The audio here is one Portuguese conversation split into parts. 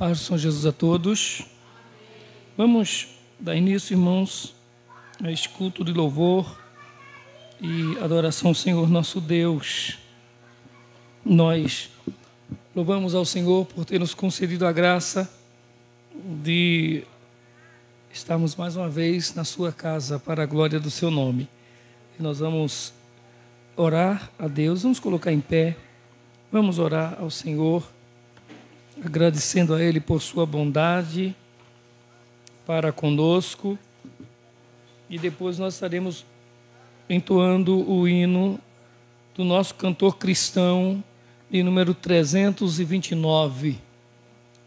Paz do Senhor Jesus a todos. Vamos dar início, irmãos, a este culto de louvor e adoração ao Senhor nosso Deus. Nós louvamos ao Senhor por ter nos concedido a graça de estarmos mais uma vez na sua casa para a glória do seu nome. E nós vamos orar a Deus, vamos colocar em pé, vamos orar ao Senhor, agradecendo a Ele por sua bondade para conosco, e depois nós estaremos entoando o hino do nosso cantor cristão de número 329.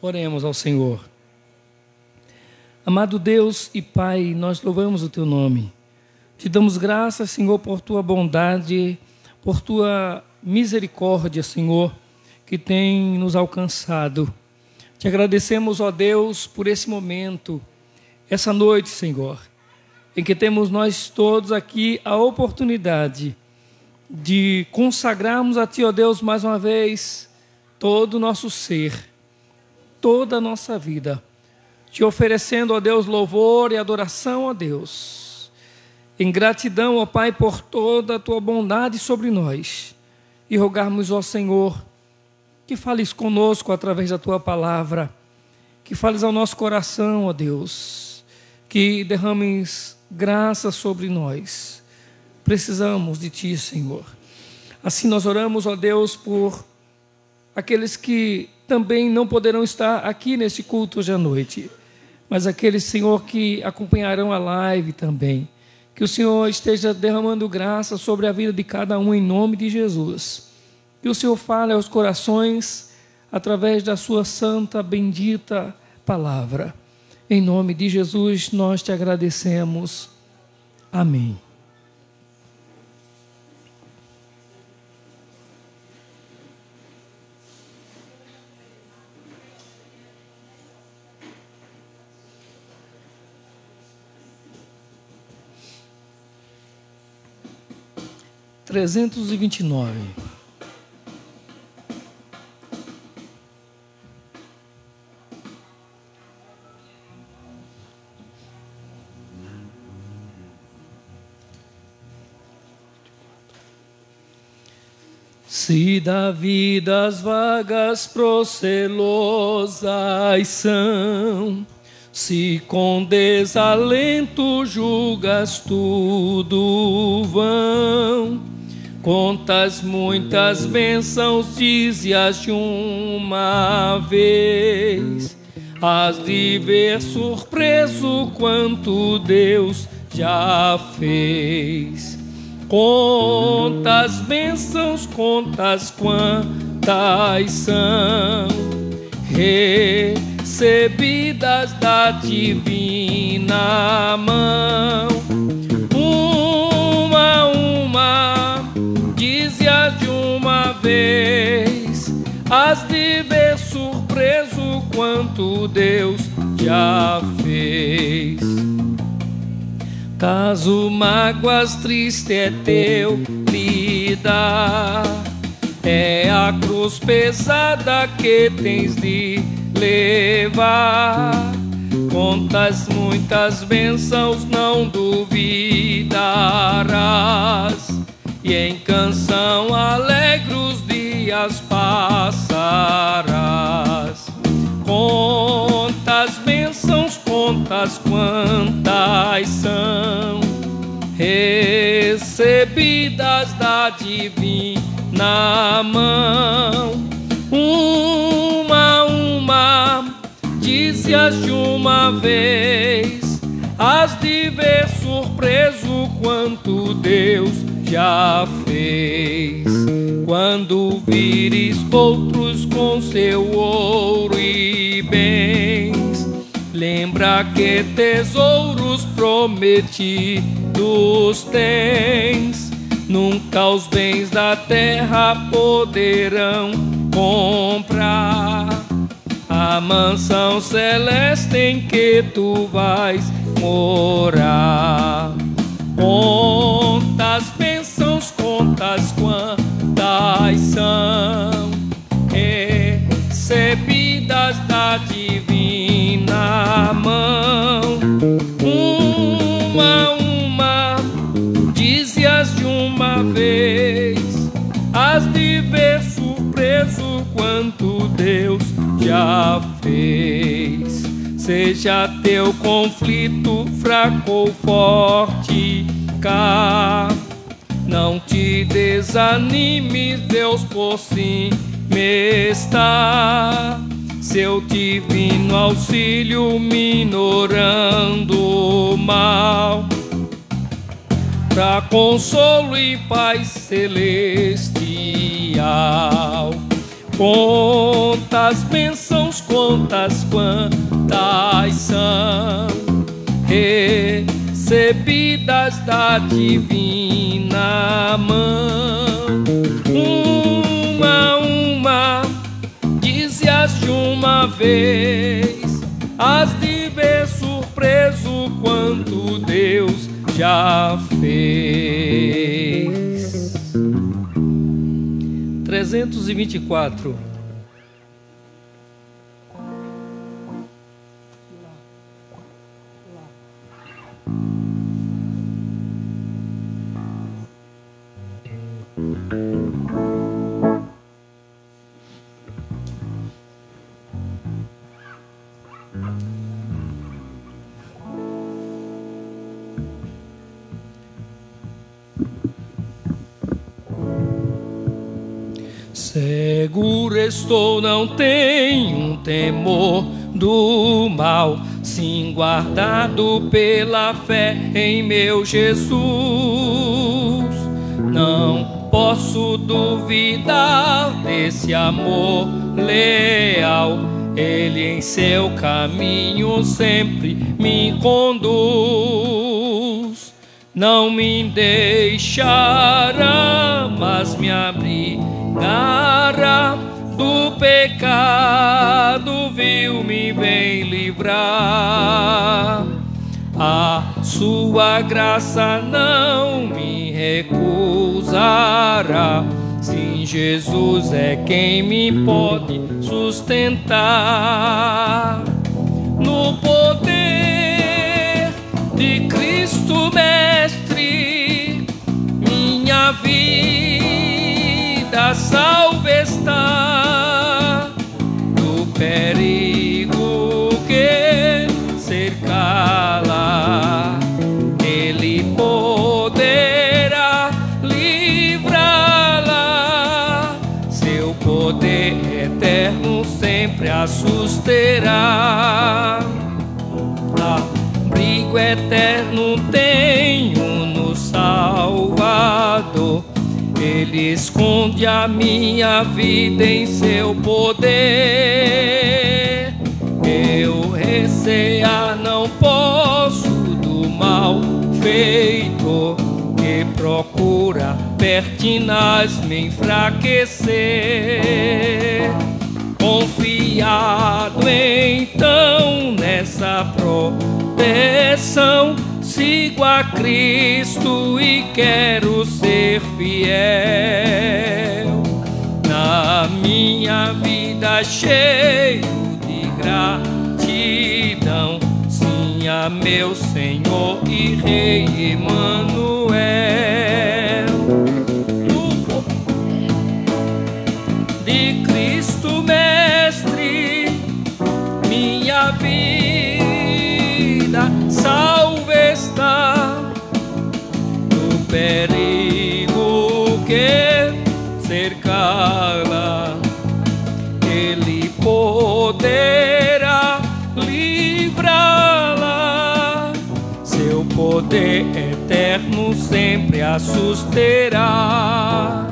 Oremos ao Senhor. Amado Deus e Pai, nós louvamos o Teu nome. Te damos graças, Senhor, por Tua bondade, por Tua misericórdia, Senhor, que tem nos alcançado. Te agradecemos, ó Deus, por esse momento, essa noite, Senhor, em que temos nós todos aqui a oportunidade de consagrarmos a Ti, ó Deus, mais uma vez, todo o nosso ser, toda a nossa vida, Te oferecendo, ó Deus, louvor e adoração a Deus, em gratidão, ó Pai, por toda a Tua bondade sobre nós, e rogarmos, ó Senhor, que fales conosco através da Tua palavra, que fales ao nosso coração, ó Deus, que derrames graça sobre nós. Precisamos de Ti, Senhor. Assim nós oramos, ó Deus, por aqueles que também não poderão estar aqui neste culto hoje à noite, mas aqueles, Senhor, que acompanharão a live também. Que o Senhor esteja derramando graça sobre a vida de cada um em nome de Jesus. Que o Senhor fale aos corações através da sua santa, bendita palavra. Em nome de Jesus nós Te agradecemos. Amém. Trezentos e 29. Se da vida as vagas procelosas são, se com desalento julgas tudo vão, contas muitas bênçãos dize-as de uma vez, has de ver surpreso quanto Deus já fez. Contas bênçãos, contas quantas são recebidas da divina mão. Uma, dize-as de uma vez, has de ver surpreso quanto Deus já fez. Caso mágoas triste é teu lidar, é a cruz pesada que tens de levar. Contas muitas bênçãos não duvidarás, e em canção alegre os dias passarás. Contas bênçãos, contas quantas são recebidas da divina mão. Uma, dize-as de uma vez, has de ver surpreso quanto Deus já fez. Quando vires outros com seu ouro e bens, lembra que tesouros prometidos tens. Nunca os bens da terra poderão comprar a mansão celeste em que tu vais morar. Contas bênçãos, contas quantas são recebidas recebidas da divina mão. Uma a uma, dize-as de uma vez, has de ver surpreso quanto Deus já fez. Seja teu conflito fraco ou forte, cá, não te desanimes, Deus por cima está. Seu divino auxílio minorando o mal, pra consolo e paz celestial. Quantas bênçãos, quantas são recebidas da divina mão. Uma a uma, dize-as de uma vez, has de ver surpreso quanto Deus já fez. 324. Seguro estou, não tenho temor do mal, sim guardado pela fé em meu Jesus. Não posso duvidar desse amor leal, Ele em seu caminho sempre me conduz. Não me deixará, mas me abrigará do pecado vil, me vem livrar. A sua graça não me recusará, sim, Jesus é quem me pode sustentar. No poder de Cristo Mestre, minha vida salva está do perigo que cercá-la. Ele poderá livrá-la, seu poder eterno sempre a susterá. Abrigo eterno tenho no Salvador, Ele esconde a minha vida em seu poder. Eu recear não posso do mal feito, que procura pertinaz me enfraquecer. Confiado então nessa proteção, sigo a Cristo e quero ser fiel. Na minha vida cheio de gratidão, sim, a meu Senhor e Rei Emanuel. De Cristo Mestre, minha vida salva está do perigo que cercá-la. Ele poderá livrá-la, seu poder eterno sempre a susterá.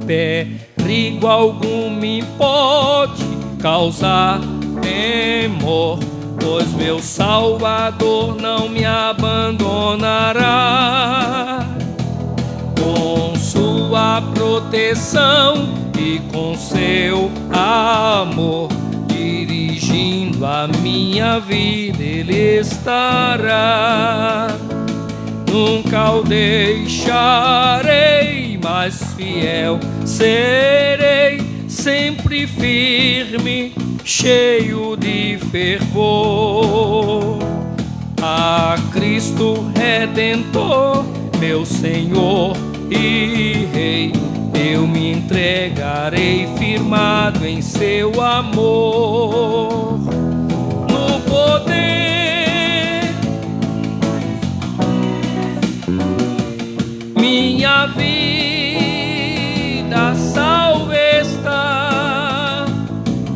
Perigo algum me pode causar temor, pois meu Salvador não me abandonará. Com sua proteção e com seu amor, dirigindo a minha vida Ele estará. Nunca o deixarei, mas fiel serei, sempre firme, cheio de fervor, a Cristo Redentor, meu Senhor e Rei, eu me entregarei firmado em seu amor. No poder, minha vida salva está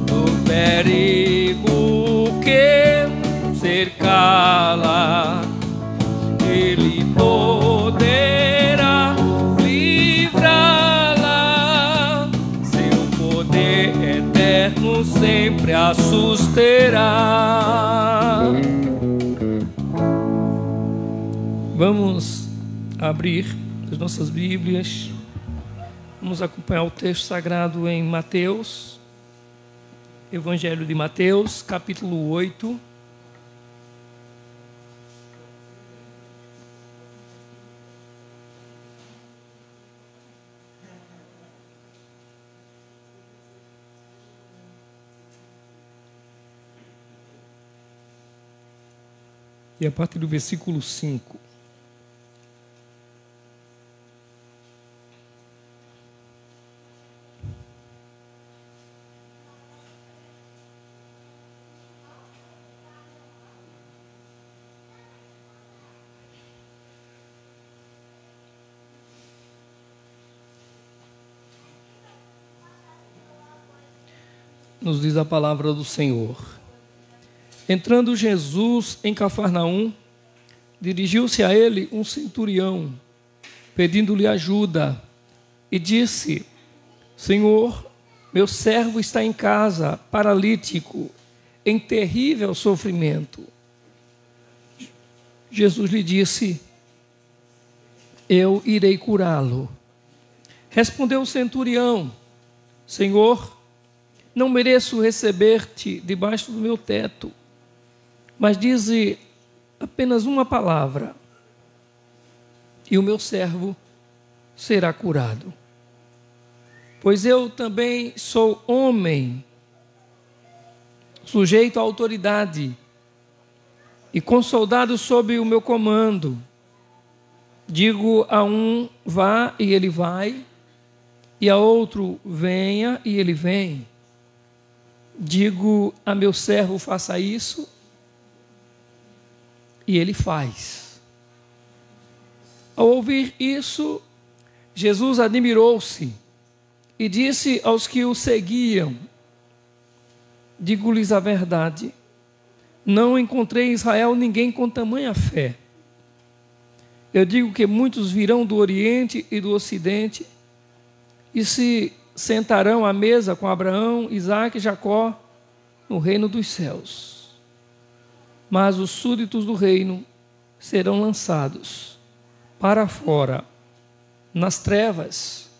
do perigo que cercá-la. Ele poderá livrá-la, seu poder eterno sempre a susterá. Vamos abrir as nossas Bíblias, vamos acompanhar o texto sagrado em Mateus, Evangelho de Mateus, capítulo 8. E a partir do versículo 5. Nos diz a palavra do Senhor. Entrando Jesus em Cafarnaum, dirigiu-se a ele um centurião, pedindo-lhe ajuda, e disse: Senhor, meu servo está em casa, paralítico, em terrível sofrimento. Jesus lhe disse: eu irei curá-lo. Respondeu o centurião: Senhor, não mereço receber-te debaixo do meu teto, mas dize apenas uma palavra, e o meu servo será curado. Pois eu também sou homem, sujeito à autoridade, e com soldados sob o meu comando. Digo a um, vá, e ele vai, e a outro, venha, e ele vem. Digo a meu servo, faça isso, e ele faz. Ao ouvir isso, Jesus admirou-se e disse aos que o seguiam: digo-lhes a verdade, não encontrei em Israel ninguém com tamanha fé. Eu digo que muitos virão do Oriente e do Ocidente e se sentarão à mesa com Abraão, Isaque e Jacó no reino dos céus. Mas os súditos do reino serão lançados para fora, nas trevas,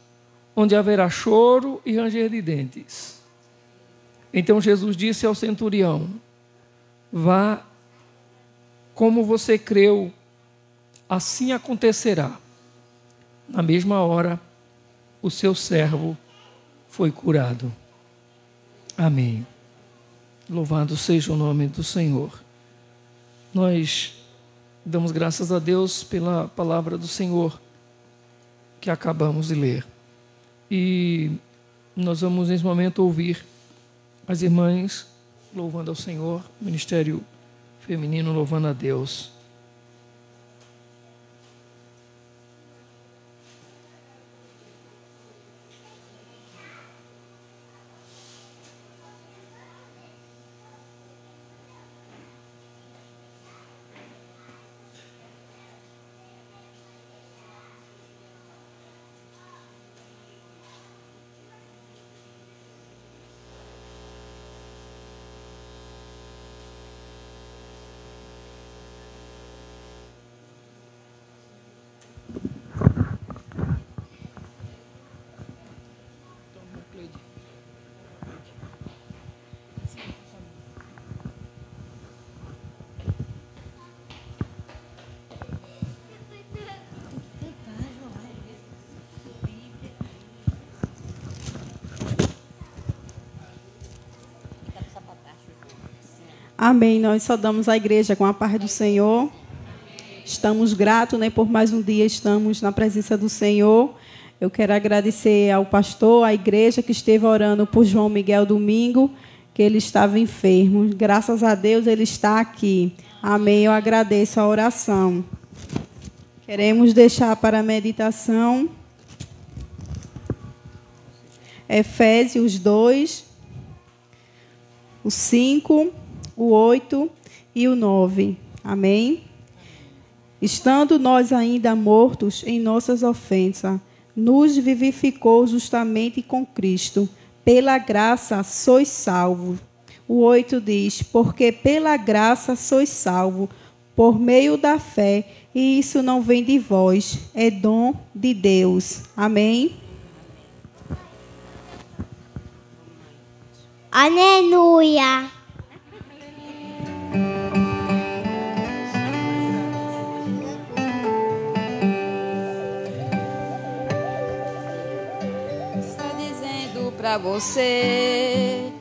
onde haverá choro e ranger de dentes. Então Jesus disse ao centurião: vá, como você creu, assim acontecerá. Na mesma hora, o seu servo foi curado. Amém. Louvado seja o nome do Senhor. Nós damos graças a Deus pela palavra do Senhor que acabamos de ler. E nós vamos nesse momento ouvir as irmãs louvando ao Senhor, ministério feminino louvando a Deus. Amém. Nós saudamos a igreja com a paz do Senhor. Estamos gratos, né, por mais um dia estamos na presença do Senhor. Eu quero agradecer ao pastor, à igreja que esteve orando por João Miguel domingo, que ele estava enfermo. Graças a Deus ele está aqui. Amém. Eu agradeço a oração. Queremos deixar para a meditação Efésios 2, o 5, o 8 e o 9. Amém? Estando nós ainda mortos em nossas ofensas, nos vivificou justamente com Cristo. Pela graça sois salvos. O 8 diz, porque pela graça sois salvos, por meio da fé, e isso não vem de vós, é dom de Deus. Amém? Aleluia. Está dizendo para você,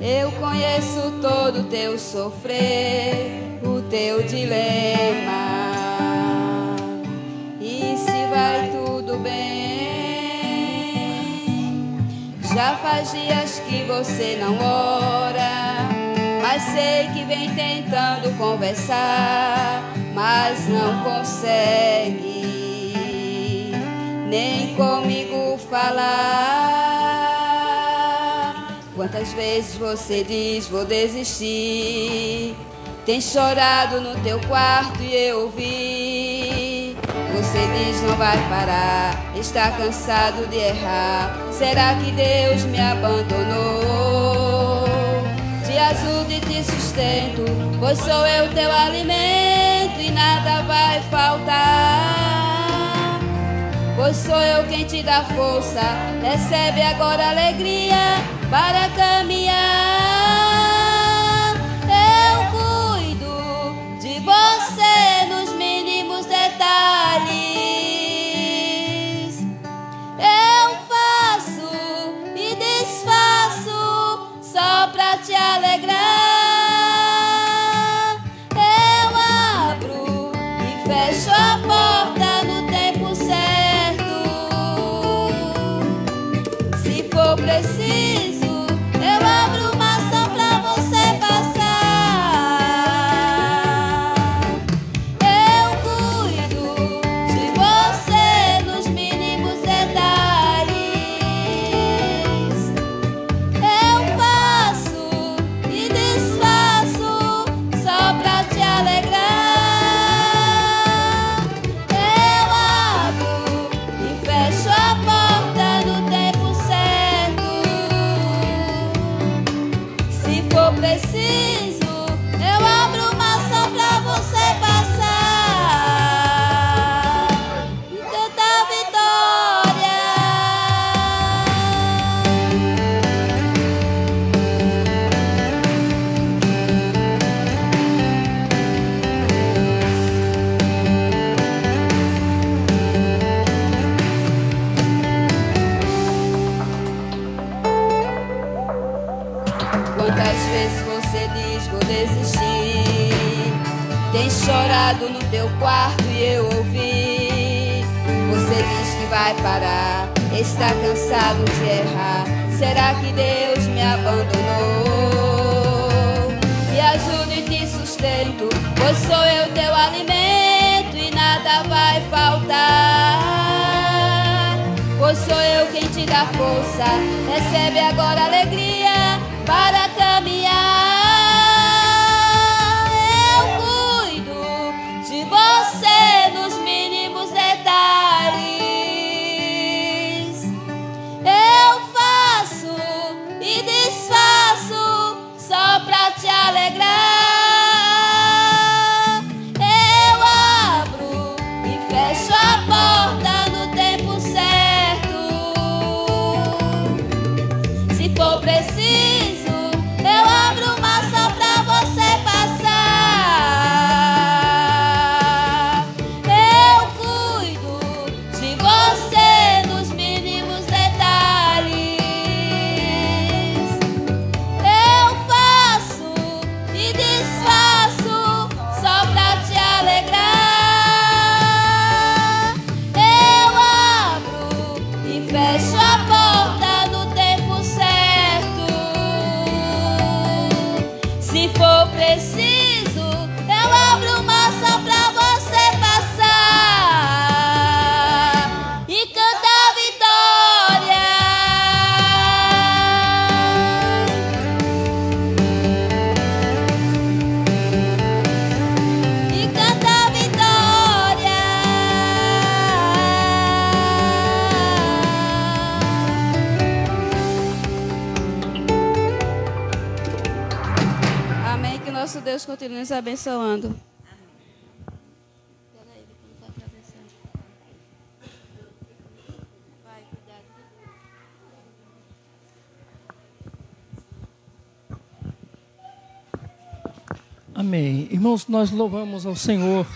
eu conheço todo o teu sofrer, o teu dilema. E se vai tudo bem? Já faz dias que você não ora, mas sei que vem tentando conversar, mas não consegue nem comigo falar. Quantas vezes você diz, vou desistir? Tem chorado no teu quarto e eu ouvi. Você diz, não vai parar, está cansado de errar. Será que Deus me abandonou? Te ajudo e te sustento, pois sou eu teu alimento e nada vai faltar. Pois sou eu quem te dá força, recebe agora alegria para caminhar. Eu cuido de você nos mínimos detalhes. Eu faço e desfaço só pra te alegrar. Eu abro e fecho a porta no tempo certo. Se for preciso, eu abro uma ação pra você passar. Eu cuido de você nos mínimos detalhes. Eu faço e desfaço só pra te alegrar. Eu abro e fecho a porta no tempo certo. Se for preciso, eu abro uma ação pra você passar e cantar vitória. Quantas vezes você diz, vou desistir? Tem chorado no teu quarto e eu ouvi. Você diz que vai parar, está cansado de errar. Será que Deus me abandonou? Me ajuda e te sustento, pois sou eu teu alimento e nada vai faltar. Pois sou eu quem te dá força, recebe agora alegria para caminhar. Eu cuido de você nos mínimos detalhes. Eu faço e desfaço só pra te alegrar. Eu abro e fecho a porta no tempo certo. Se for preciso, eu abro uma ação pra você passar. Eu cuido de você nos mínimos detalhes. Eu faço e Se for preciso, eu abro uma só pra você passar e cantar vitória. E cantar vitória. Amém. Que nosso Deus continue nos abençoando. Amém. Irmãos, nós louvamos ao Senhor.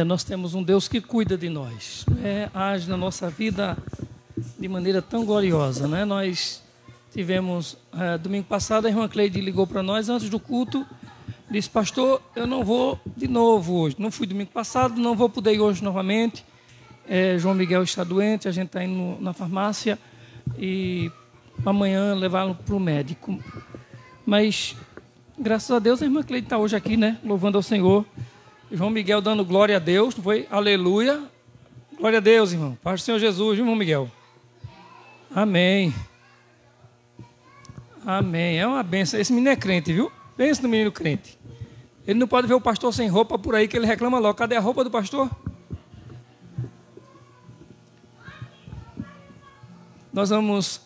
Nós temos um Deus que cuida de nós. Age na nossa vida de maneira tão gloriosa, né? Nós tivemos, domingo passado, a irmã Cleide ligou para nós antes do culto. Disse, pastor, eu não vou de novo hoje. Não fui domingo passado, não vou poder ir hoje novamente. João Miguel está doente, a gente está indo na farmácia e amanhã levá-lo para o médico. Mas, graças a Deus, a irmã Cleide está hoje aqui, né? Louvando ao Senhor. João Miguel dando glória a Deus, não foi? Aleluia. Glória a Deus, irmão. Paz do Senhor Jesus, viu, irmão Miguel? Amém. Amém. É uma benção. Esse menino é crente, viu? Pensa no menino crente. Ele não pode ver o pastor sem roupa por aí, que ele reclama logo. Cadê a roupa do pastor? Nós vamos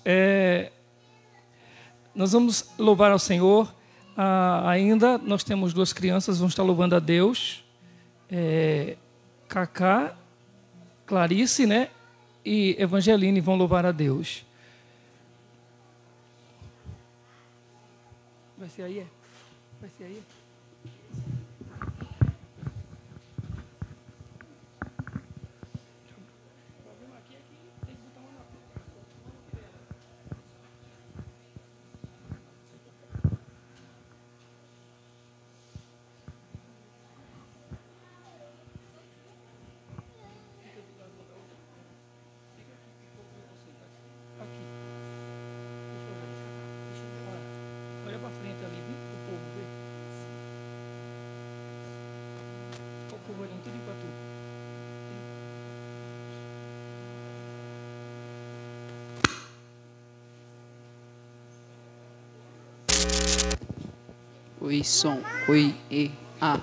louvar ao Senhor. Ainda nós temos duas crianças, vão estar louvando a Deus. Cacá, Clarice, né? E Evangeline vão louvar a Deus. Vai ser aí, Vai ser aí? Olha para frente ali, viu? O povo vê. O povo olhando tudo para tu. Oi, som. Oi, e, a.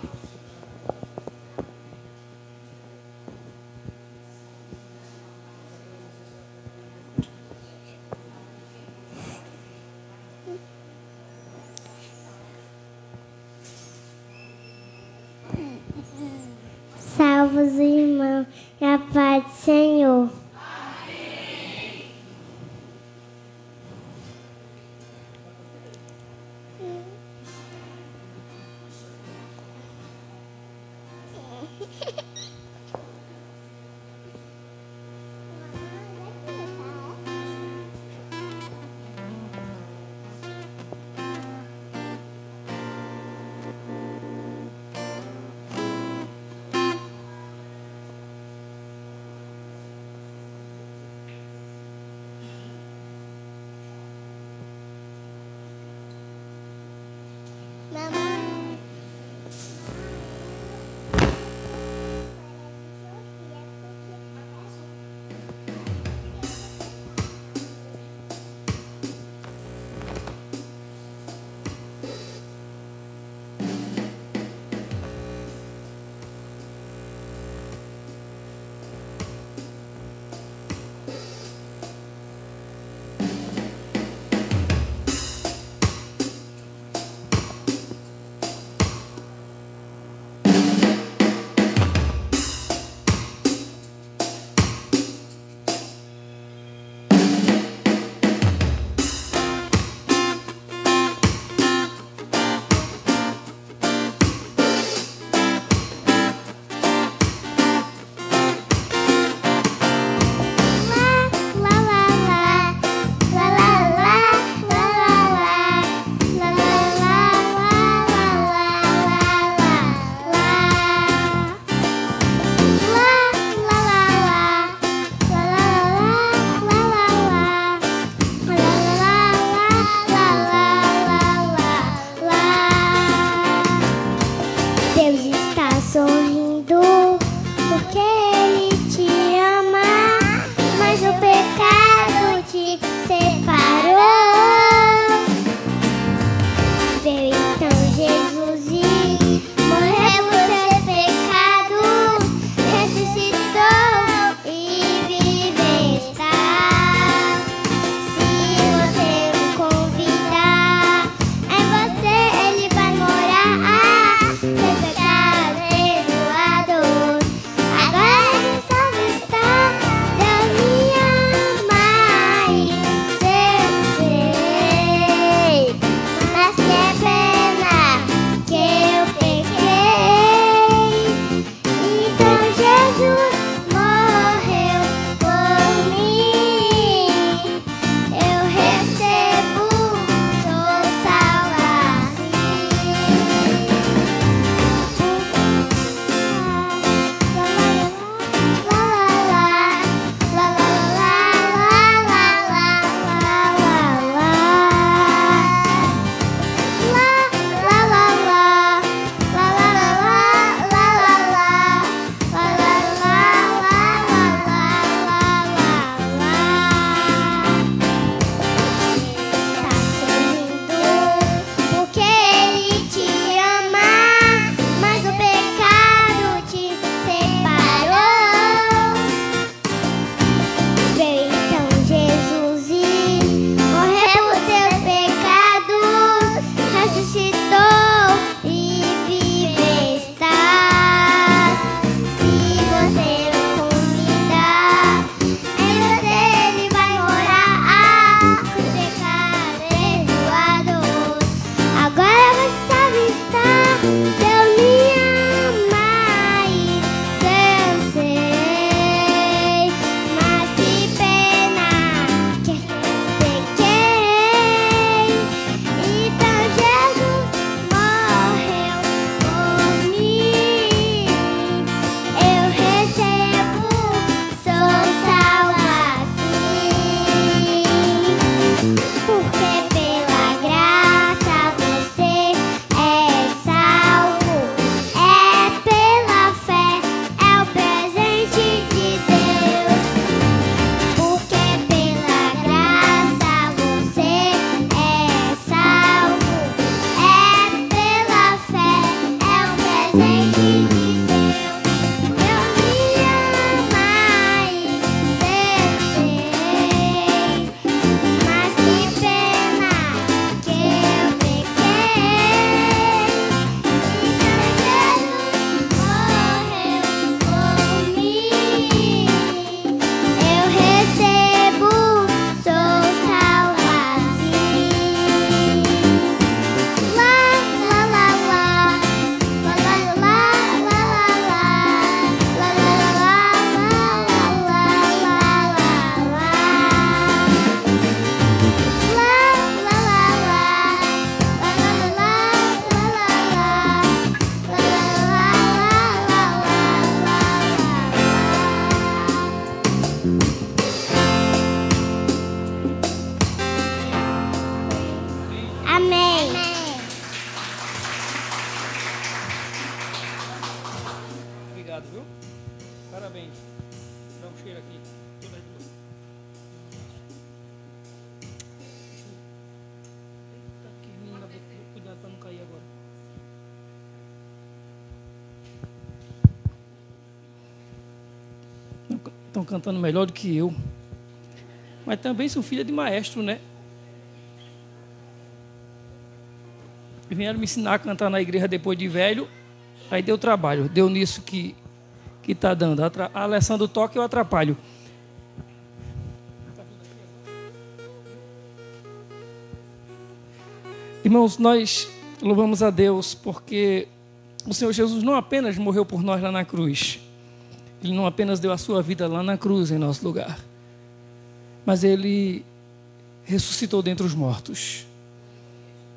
Salve os irmãos e a paz do Senhor. parabéns. Dá um cheiro aqui. Eita, que menina, cuidado para não cair agora. Estão cantando melhor do que eu. Mas também sou filha de maestro, né? Vieram me ensinar a cantar na igreja depois de velho. Aí deu trabalho. Deu nisso que está dando. A Alessandro toca e eu atrapalho. Irmãos, nós louvamos a Deus porque o Senhor Jesus não apenas morreu por nós lá na cruz. Ele não apenas deu a sua vida lá na cruz em nosso lugar. Mas Ele ressuscitou dentre os mortos.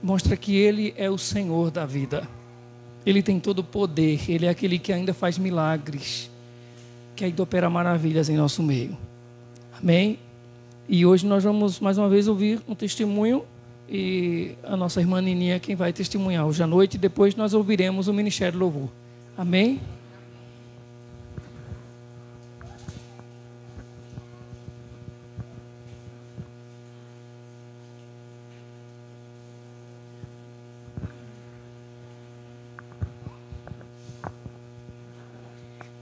Mostra que Ele é o Senhor da vida. Ele tem todo o poder. Ele é aquele que ainda faz milagres, que ainda opera maravilhas em nosso meio. Amém? E hoje nós vamos mais uma vez ouvir um testemunho. E a nossa irmã Nininha é quem vai testemunhar hoje à noite. E depois nós ouviremos o Ministério Louvor. Amém?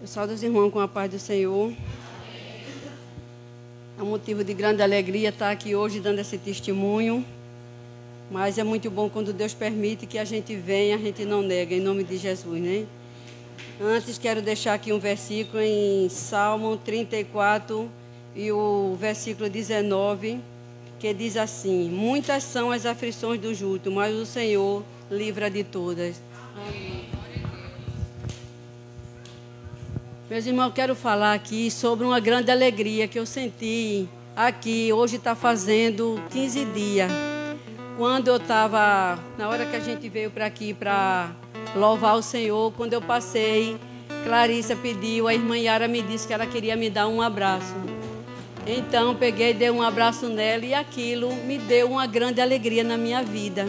Eu saúdo os irmãos com a paz do Senhor. É um motivo de grande alegria estar aqui hoje dando esse testemunho. Mas é muito bom quando Deus permite que a gente venha, a gente não nega, em nome de Jesus, né? Antes quero deixar aqui um versículo em Salmo 34 e o versículo 19, que diz assim: muitas são as aflições do justo, mas o Senhor livra de todas. Amém. Meus irmãos, eu quero falar aqui sobre uma grande alegria que eu senti aqui. Hoje está fazendo 15 dias. Quando eu estava, na hora que a gente veio para aqui para louvar o Senhor, quando eu passei, Clarissa pediu, a irmã Yara me disse que ela queria me dar um abraço. Então, peguei, dei um abraço nela e aquilo me deu uma grande alegria na minha vida.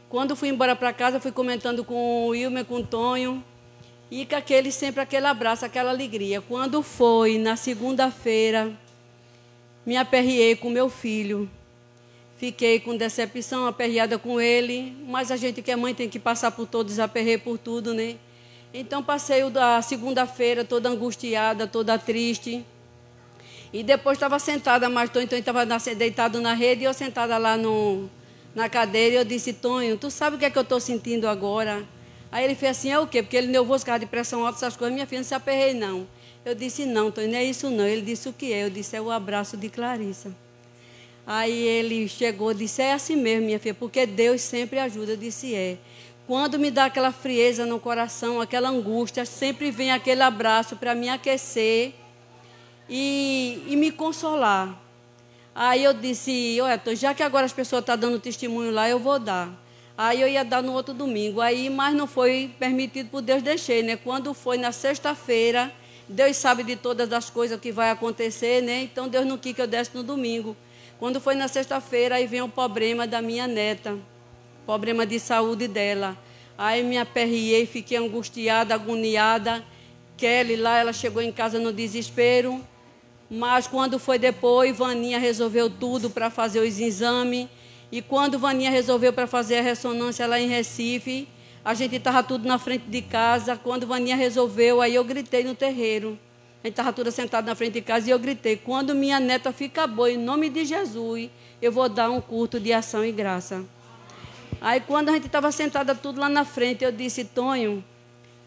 Quando fui embora para casa, fui comentando com o Wilmer, com o Tonho, e com sempre aquele abraço, aquela alegria. Quando foi na segunda-feira, me aperriei com meu filho. Fiquei com decepção, aperreada com ele, mas a gente que é mãe tem que passar por todos, aperrei por tudo, né? Então passei a segunda-feira toda angustiada, toda triste. E depois estava sentada, mas Tonho estava deitado na rede e eu sentada lá na cadeira e eu disse: Tonho, tu sabe o que é que eu estou sentindo agora? Aí ele fez assim: é o quê? Porque ele nervoso, cara de pressão alta, essas coisas. Minha filha, não se aperrei, não. Eu disse: não, Tonho, não é isso não. Ele disse: o que é? Eu disse: é o abraço de Clarissa. Aí ele chegou e disse: é assim mesmo, minha filha, porque Deus sempre ajuda. Eu disse: é. Quando me dá aquela frieza no coração, aquela angústia, sempre vem aquele abraço para me aquecer e me consolar. Aí eu disse: olha, já que agora as pessoas estão dando testemunho lá, eu vou dar. Aí eu ia dar no outro domingo, mas não foi permitido por Deus, deixei, né? Quando foi na sexta-feira, Deus sabe de todas as coisas que vai acontecer, né? Então Deus não quis que eu desse no domingo. Quando foi na sexta-feira, aí vem o problema da minha neta, problema de saúde dela. Aí me aperriei, fiquei angustiada, agoniada. Kelly lá, ela chegou em casa no desespero, mas quando foi depois, Vaninha resolveu tudo para fazer os exames. E quando Vaninha resolveu para fazer a ressonância lá em Recife, a gente estava tudo na frente de casa. Quando Vaninha resolveu, aí eu gritei no terreiro. A gente estava toda sentada na frente de casa e eu gritei: quando minha neta fica boa, em nome de Jesus, eu vou dar um culto de ação e graça. Aí quando a gente estava sentada tudo lá na frente, eu disse: Tonho,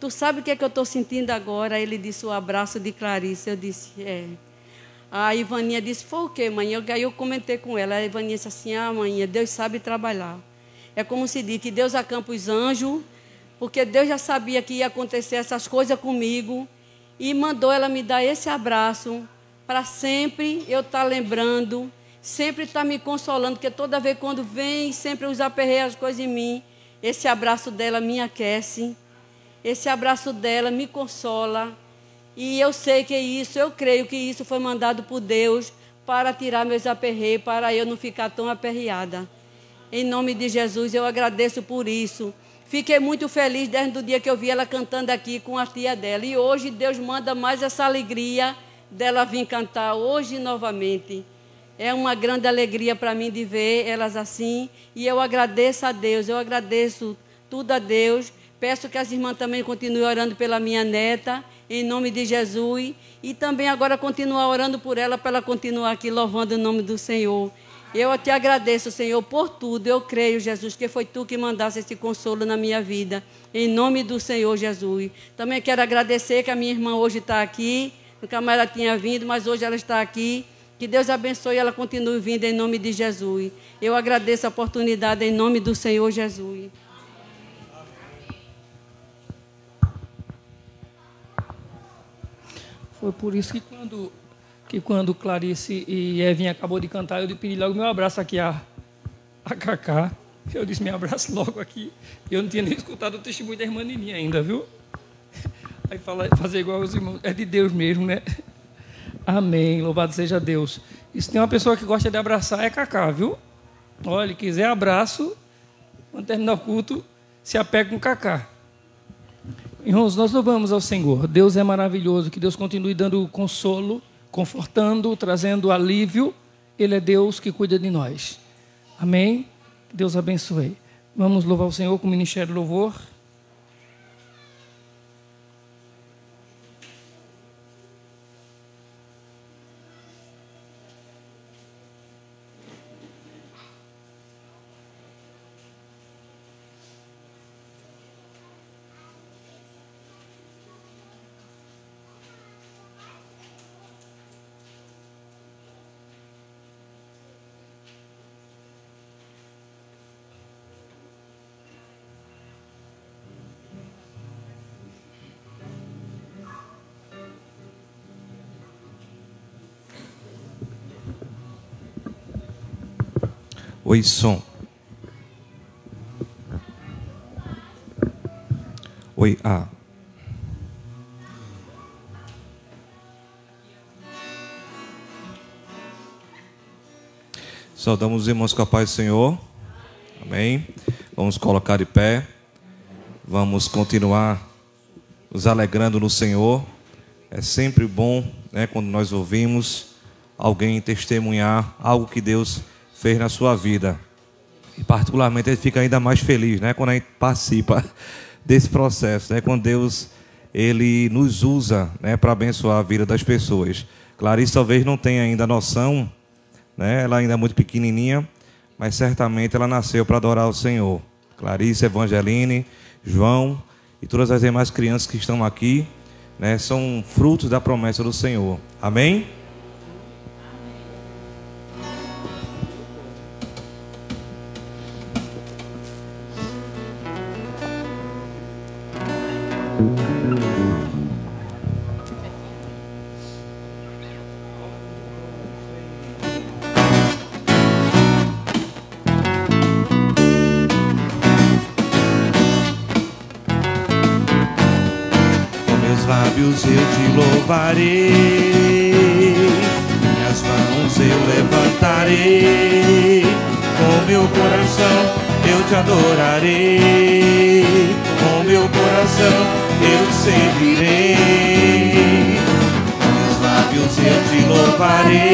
tu sabe o que é que eu estou sentindo agora? Ele disse: o abraço de Clarissa. Eu disse: é. A Ivaninha disse: foi o quê, mãe? Aí eu comentei com ela. A Ivaninha disse assim: ah, mãe, Deus sabe trabalhar. É como se diz que Deus acampa os anjos, porque Deus já sabia que ia acontecer essas coisas comigo e mandou ela me dar esse abraço para sempre eu estar lembrando, sempre estar me consolando, porque toda vez quando vem, sempre os aperreios, as coisas em mim, esse abraço dela me aquece, esse abraço dela me consola. E eu sei que isso, eu creio que isso foi mandado por Deus para tirar meus aperreios, para eu não ficar tão aperreada. Em nome de Jesus, eu agradeço por isso. Fiquei muito feliz desde o dia que eu vi ela cantando aqui com a tia dela. E hoje Deus manda mais essa alegria dela vir cantar hoje novamente. É uma grande alegria para mim de ver elas assim. E eu agradeço a Deus, eu agradeço tudo a Deus. Peço que as irmãs também continuem orando pela minha neta, em nome de Jesus. E também agora continuar orando por ela, para ela continuar aqui louvando o nome do Senhor. Eu te agradeço, Senhor, por tudo. Eu creio, Jesus, que foi Tu que mandaste esse consolo na minha vida. Em nome do Senhor, Jesus. Também quero agradecer que a minha irmã hoje está aqui. Nunca mais ela tinha vindo, mas hoje ela está aqui. Que Deus abençoe e ela continue vindo em nome de Jesus. Eu agradeço a oportunidade em nome do Senhor Jesus. Foi por isso que quando Clarice e Evinha acabou de cantar, eu pedi logo meu abraço aqui a Cacá. Eu disse, me abraço logo aqui. Eu não tinha nem escutado o testemunho da irmã Nininha ainda, viu? Aí fazer igual os irmãos, é de Deus mesmo, né? Amém, louvado seja Deus. E se tem uma pessoa que gosta de abraçar, é Cacá, viu? Olha, quiser abraço, quando terminar o culto, se apega com Cacá. Irmãos, nós louvamos ao Senhor. Deus é maravilhoso, que Deus continue dando consolo, confortando, trazendo alívio. Ele é Deus que cuida de nós. Amém? Que Deus abençoe. Vamos louvar o Senhor com o Ministério Louvor. Oi, som. Oi, A. Saudamos os irmãos com a paz do Senhor. Amém. Vamos colocar de pé. Vamos continuar nos alegrando no Senhor. É sempre bom, né, quando nós ouvimos alguém testemunhar algo que Deus fez na sua vida. E particularmente ele fica ainda mais feliz, né, quando a gente participa desse processo, né, quando Deus ele nos usa, né, para abençoar a vida das pessoas. Clarice talvez não tenha ainda noção, né, ela ainda é muito pequenininha, mas certamente ela nasceu para adorar o Senhor. Clarice, Evangeline, João e todas as demais crianças que estão aqui, né, são frutos da promessa do Senhor. Amém? lábios eu te louvarei, minhas mãos eu levantarei, com meu coração eu te adorarei, com meu coração eu te servirei, com meus lábios eu te louvarei,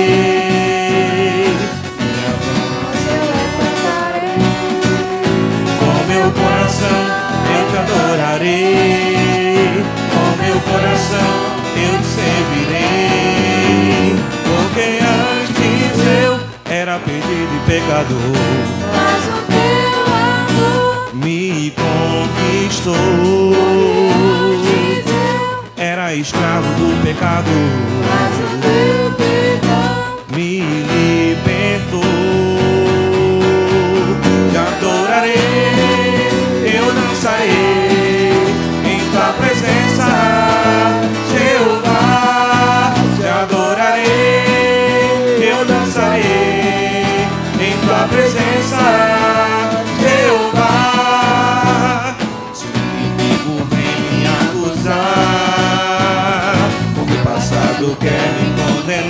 minhas mãos eu levantarei, com meu coração eu te adorarei, meu coração eu te servirei, porque antes eu era perdido e pecador, mas o teu amor me conquistou. Antes eu era escravo do pecado, mas o teu perdão me libertou. Te adorarei, eu dançarei em tua presença, Jeová, te adorarei, eu dançarei em tua presença, Jeová. Se o inimigo vem me acusar, o meu passado quer me condenar,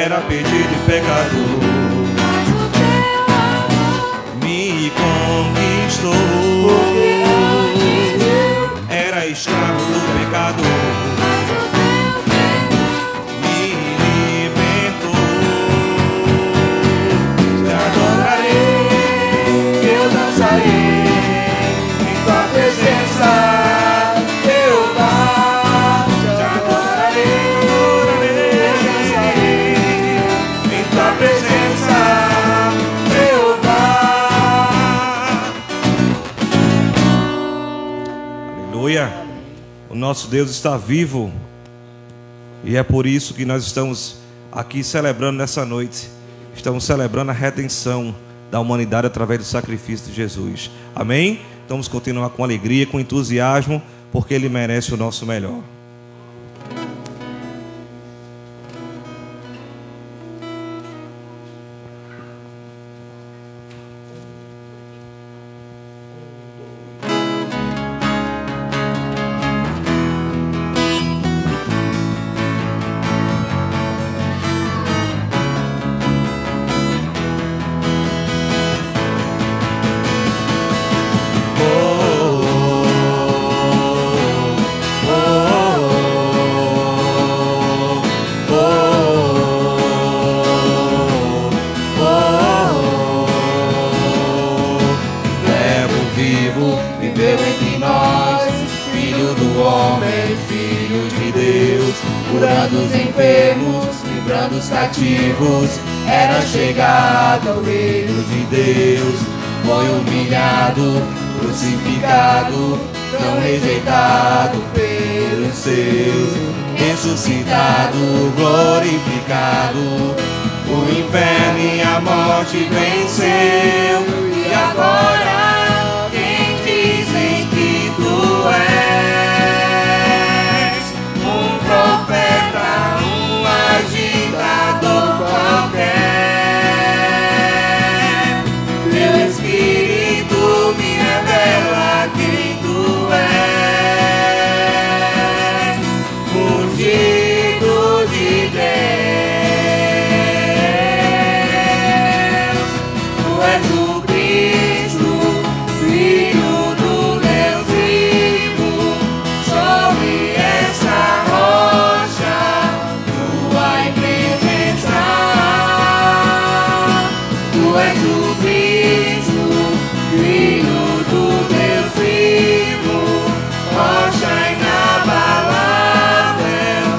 era perdido e pecador. Mas o teu amor Me conquistou. porque antes eu, Era escravo do pecado. mas o teu perdão Me libertou. Te adorarei, eu dançarei em tua presença, Jeová. Te adorarei, eu dançarei em tua presença, Jeová. Aleluia. O nosso Deus está vivo. E é por isso que nós estamos aqui celebrando nessa noite. Estamos celebrando a redenção da humanidade através do sacrifício de Jesus. Amém? Vamos continuar com alegria, com entusiasmo, porque Ele merece o nosso melhor. Verbo vivo viveu entre nós, Filho do homem, Filho de Deus, curando os enfermos, livrando os cativos. Era chegado ao reino de Deus, foi humilhado, crucificado, tão rejeitado pelos seus, ressuscitado, glorificado. O inferno e a morte venceu, e agora quem dizem que tu és? Um profeta, um agitador qualquer. Teu Espírito me revela quem tu és, ungido de Deus. Tu és o Cristo, Filho do Deus vivo. Sobre essa rocha tua igreja está. Tu és o Cristo, Filho do Deus vivo, rocha inabalável,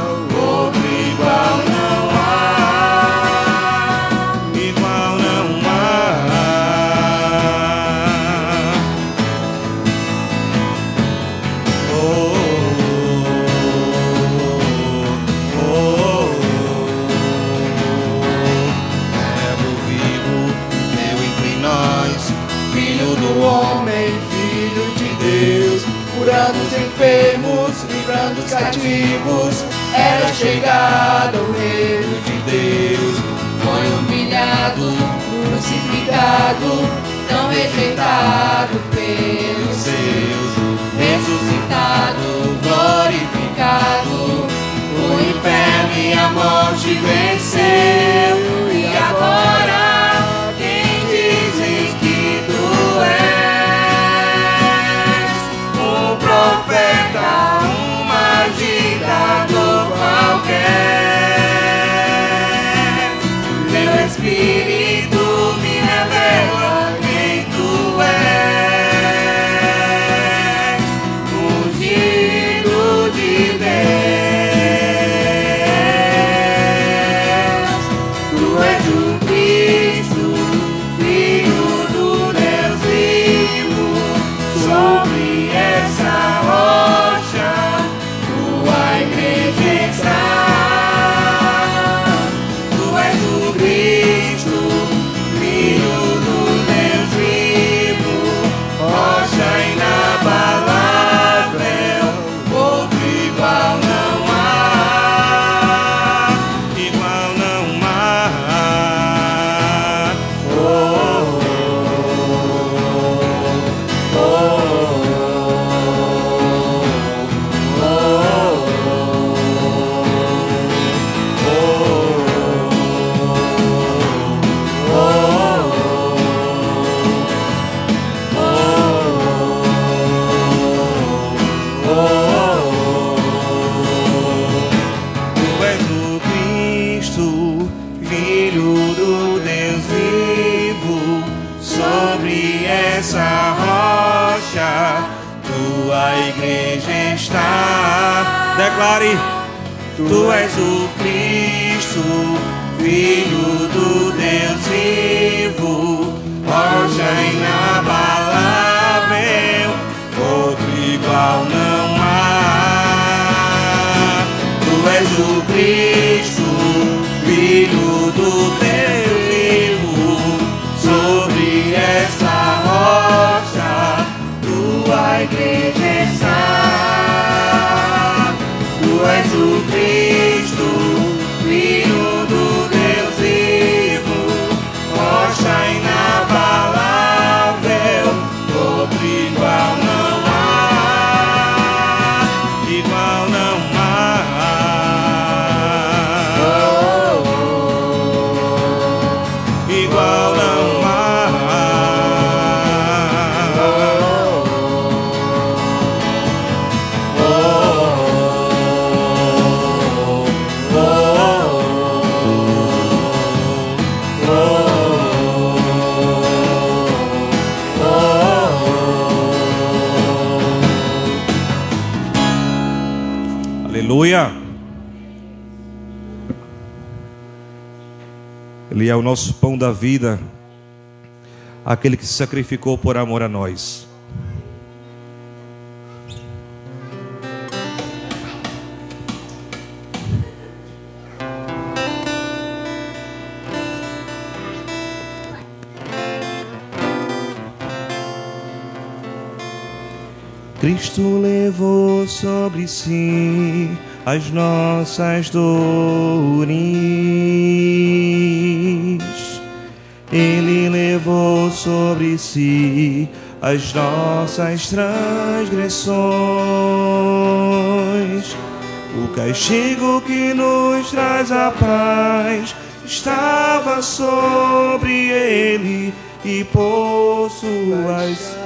outro igual não há. Igual não há. Oh, oh, oh, Verbo vivo, deu entre nós, Filho do homem, Filho de Deus, curando os enfermos, livrando os cativos. Era chegado ao reino de Deus, foi humilhado, crucificado, tão rejeitado pelos seus, ressuscitado, glorificado. O inferno e a morte venceu, e agora quem dizem que tu és? Um profeta, um agitador qualquer. Teu Espírito me revela quem tu és, ungido de Deus. Filho do Deus vivo, sobre essa rocha tua igreja está. Declare: tu és o Cristo, Filho do Deus vivo, rocha inabalável, outro igual não há. Tu és o Cristo, Filho do Deus vivo, sobre essa rocha tua igreja está. Tu és o Cristo, Filho do Deus vivo, rocha inabalável, outro igual não há, igual não há. Igual não há. Aleluia. Ele é o nosso pão da vida, aquele que se sacrificou por amor a nós. Cristo levou sobre si as nossas dores. Ele levou sobre si as nossas transgressões. O castigo que nos traz a paz estava sobre ele, e por suas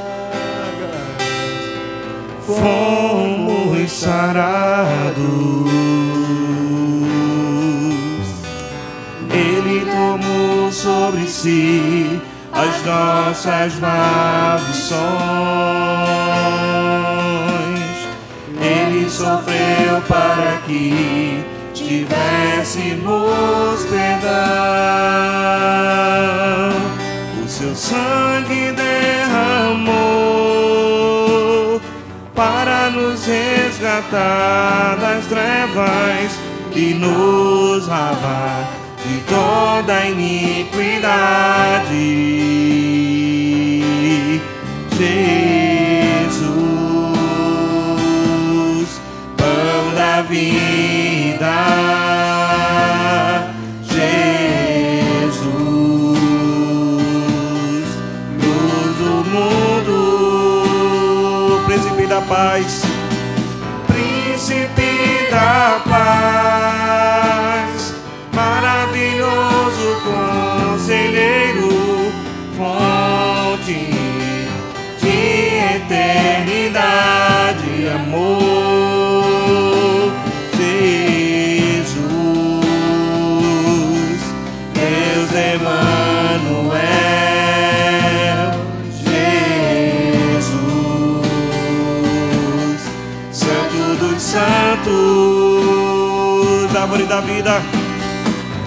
fomos sarados. Ele tomou sobre si as nossas maldições. Ele sofreu para que tivéssemos perdão. O seu sangue derramou para nos resgatar das trevas e nos lavar de toda iniquidade. Jesus, pão da vida. Jesus, luz do mundo. Príncipe da paz, príncipe da paz, maravilhoso conselheiro, fonte de eternidade, amor. Jesus, Deus Emanuel. Santos, árvore da vida,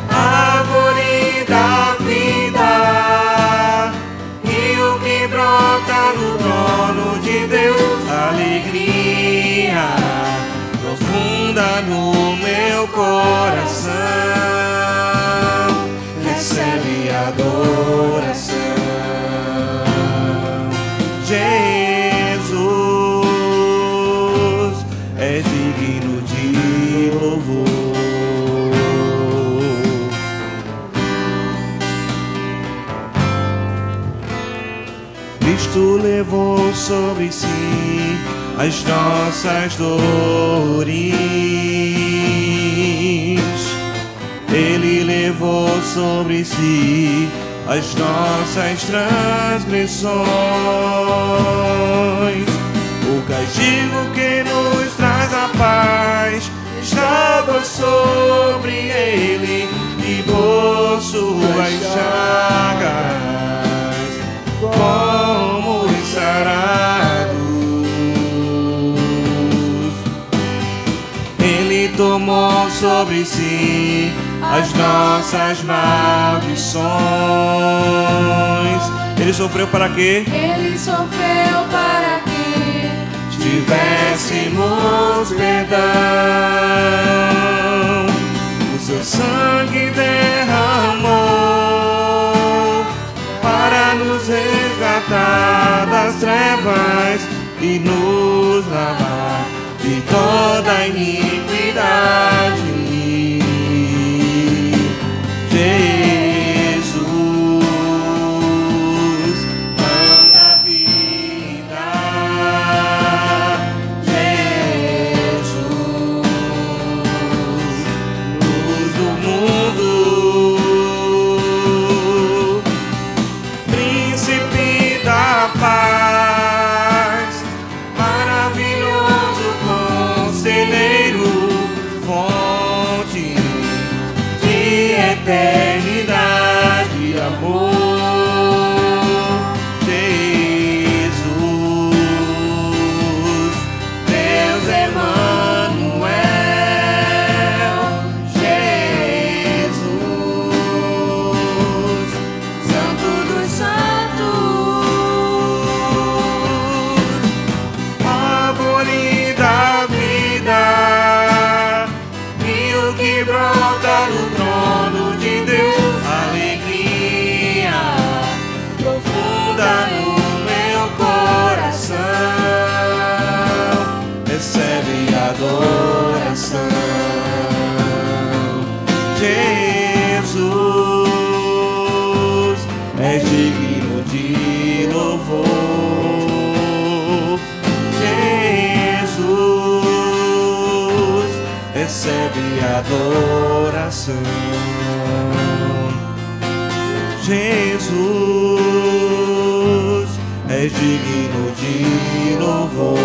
árvore da vida, rio que brota no trono de Deus, alegria profunda no meu coração, recebe adoração. Jesus é digno de louvor. Cristo levou sobre si as nossas dores. Ele levou sobre si as nossas transgressões. O castigo que nos traz a paz estava sobre ele, e por sobre si as nossas maldições. Ele sofreu para quê? Ele sofreu para que tivéssemos perdão. O seu sangue derramou para nos resgatar das trevas e nos lavar de toda iniquidade. Jesus, pão da vida. Jesus, luz do mundo. Príncipe da paz, maravilhoso conselheiro, fonte de eternidade e amor. Jesus, Deus Emanuel. Jesus, Santo dos Santos, árvore da vida, rio que brota do trono de Deus, alegria profunda no meu coração, recebe adoração. Jesus é digno de louvor. Jesus recebe adoração. Jesus é digno de louvor.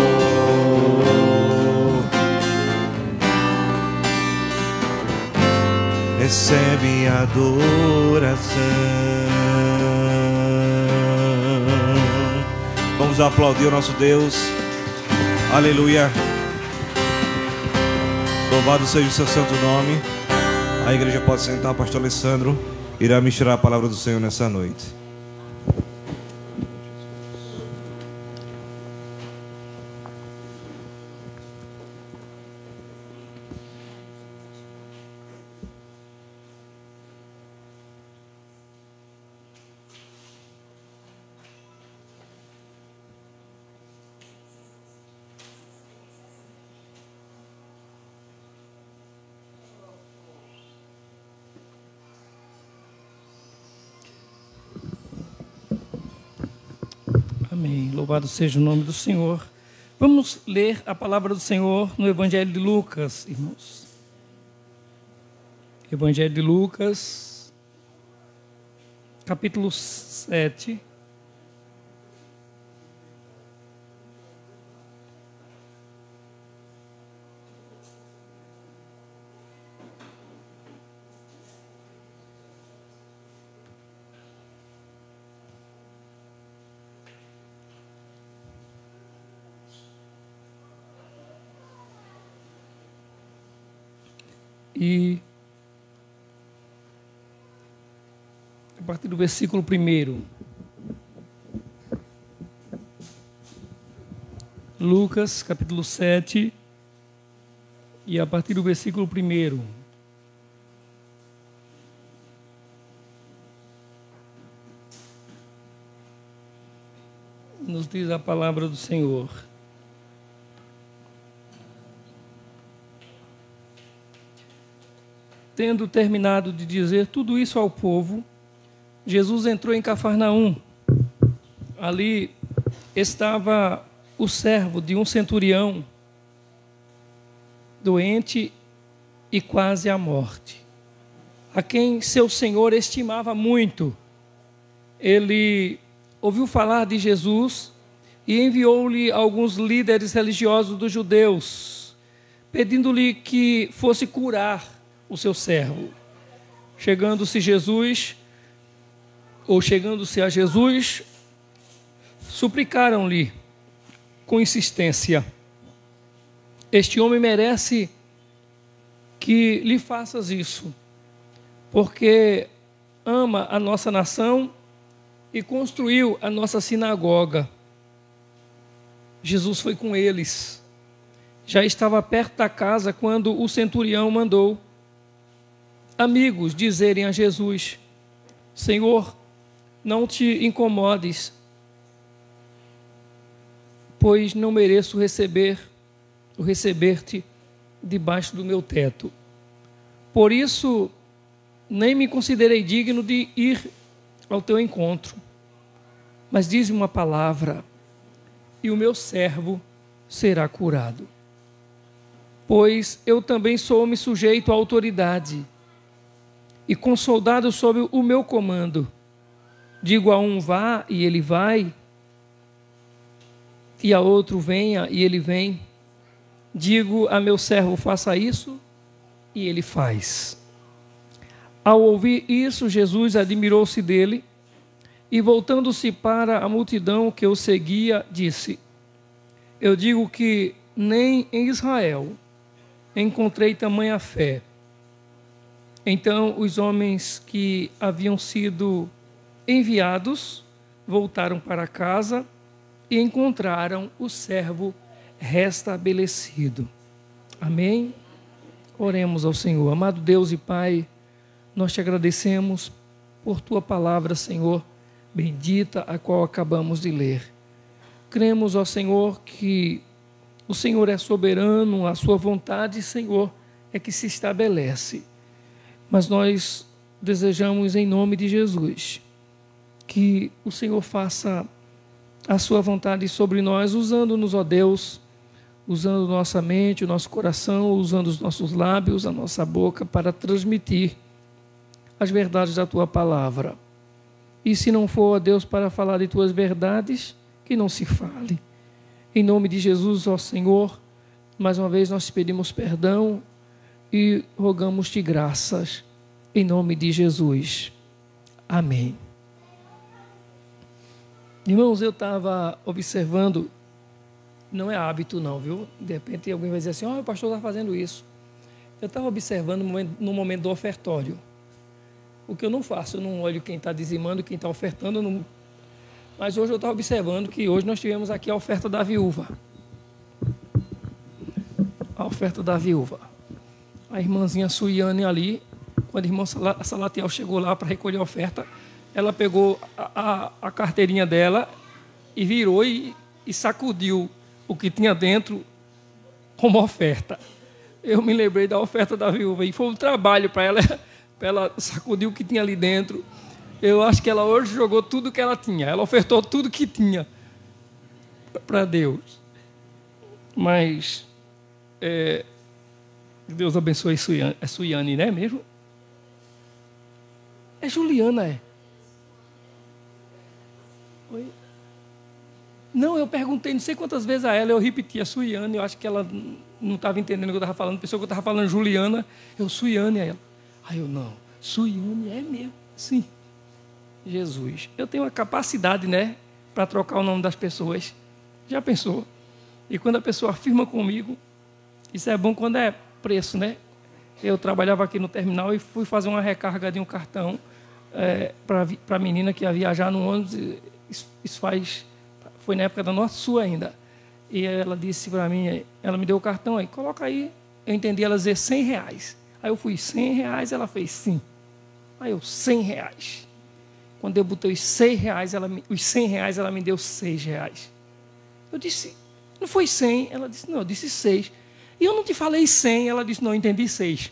Recebe adoração. Vamos aplaudir o nosso Deus. Aleluia. Louvado seja o seu santo nome. A igreja pode sentar. O pastor Alessandro irá misturar a palavra do Senhor nessa noite. Amém. Louvado seja o nome do Senhor. Vamos ler a palavra do Senhor no Evangelho de Lucas, irmãos. Evangelho de Lucas, capítulo 7. E a partir do versículo 1. Lucas, capítulo 7, e a partir do versículo 1. Nos diz a palavra do Senhor. Tendo terminado de dizer tudo isso ao povo, Jesus entrou em Cafarnaum. Ali estava o servo de um centurião, doente e quase à morte, a quem seu senhor estimava muito. Ele ouviu falar de Jesus e enviou-lhe alguns líderes religiosos dos judeus, pedindo-lhe que fosse curar o seu servo. Chegando-se a Jesus, suplicaram-lhe com insistência: este homem merece que lhe faças isso, porque ama a nossa nação e construiu a nossa sinagoga. Jesus foi com eles. Já estava perto da casa quando o centurião mandou amigos dizerem a Jesus: Senhor, não te incomodes, pois não mereço receber-te debaixo do meu teto. Por isso, nem me considerei digno de ir ao teu encontro. Mas diz-me uma palavra, e o meu servo será curado. Pois eu também sou-me sujeito à autoridade, e com soldados sob o meu comando. Digo a um, vá, e ele vai, e a outro, venha, e ele vem. Digo a meu servo, faça isso, e ele faz. Ao ouvir isso, Jesus admirou-se dele, e voltando-se para a multidão que o seguia, disse: eu digo que nem em Israel encontrei tamanha fé. Então os homens que haviam sido enviados voltaram para casa e encontraram o servo restabelecido. Amém? Oremos ao Senhor. Amado Deus e Pai, nós te agradecemos por tua palavra, Senhor, bendita, a qual acabamos de ler. Cremos, ó Senhor, que o Senhor é soberano, a sua vontade, Senhor, é que se estabelece. Mas nós desejamos, em nome de Jesus, que o Senhor faça a sua vontade sobre nós, usando-nos, ó Deus, usando nossa mente, o nosso coração, usando os nossos lábios, a nossa boca, para transmitir as verdades da tua palavra. E se não for, ó Deus, para falar de tuas verdades, que não se fale. Em nome de Jesus, ó Senhor, mais uma vez nós te pedimos perdão e rogamos-te graças, em nome de Jesus. Amém. Irmãos, eu estava observando, não é hábito não, viu? De repente alguém vai dizer assim, o pastor está fazendo isso. Eu estava observando no momento do ofertório. O que eu não faço, eu não olho quem está dizimando, quem está ofertando, mas hoje eu estava observando que hoje nós tivemos aqui a oferta da viúva. A oferta da viúva. A irmãzinha Suiane ali, quando a irmã Salatiel chegou lá para recolher a oferta, ela pegou a carteirinha dela e virou e sacudiu o que tinha dentro como oferta. Eu me lembrei da oferta da viúva e foi um trabalho para ela sacudir o que tinha ali dentro. Eu acho que ela hoje jogou tudo que ela tinha. Ela ofertou tudo que tinha para Deus. Mas Deus abençoe Suiane. É Suiane, né mesmo? É Juliana, é? Oi? Não, eu perguntei não sei quantas vezes a ela, eu repeti a Suiane, eu acho que ela não estava entendendo o que eu estava falando, pensou que eu estava falando Juliana, eu Suiane a ela. Aí eu, não, Suiane é mesmo, sim. Jesus, eu tenho a capacidade, né, para trocar o nome das pessoas. Já pensou? E quando a pessoa afirma comigo, isso é bom quando é preço, né? Eu trabalhava aqui no terminal e fui fazer uma recarga de um cartão para a menina que ia viajar no ônibus. Isso foi na época da Norte Sul ainda. E ela disse para mim, ela me deu o cartão aí, coloca aí. Eu entendi ela dizer R$100. Aí eu fui, R$100, ela fez sim. Aí eu, R$100. Quando eu botei os R$100, ela me deu R$6. Eu disse, não foi 100? Ela disse, não, eu disse 6. E eu não te falei 100, ela disse, não, eu entendi 6.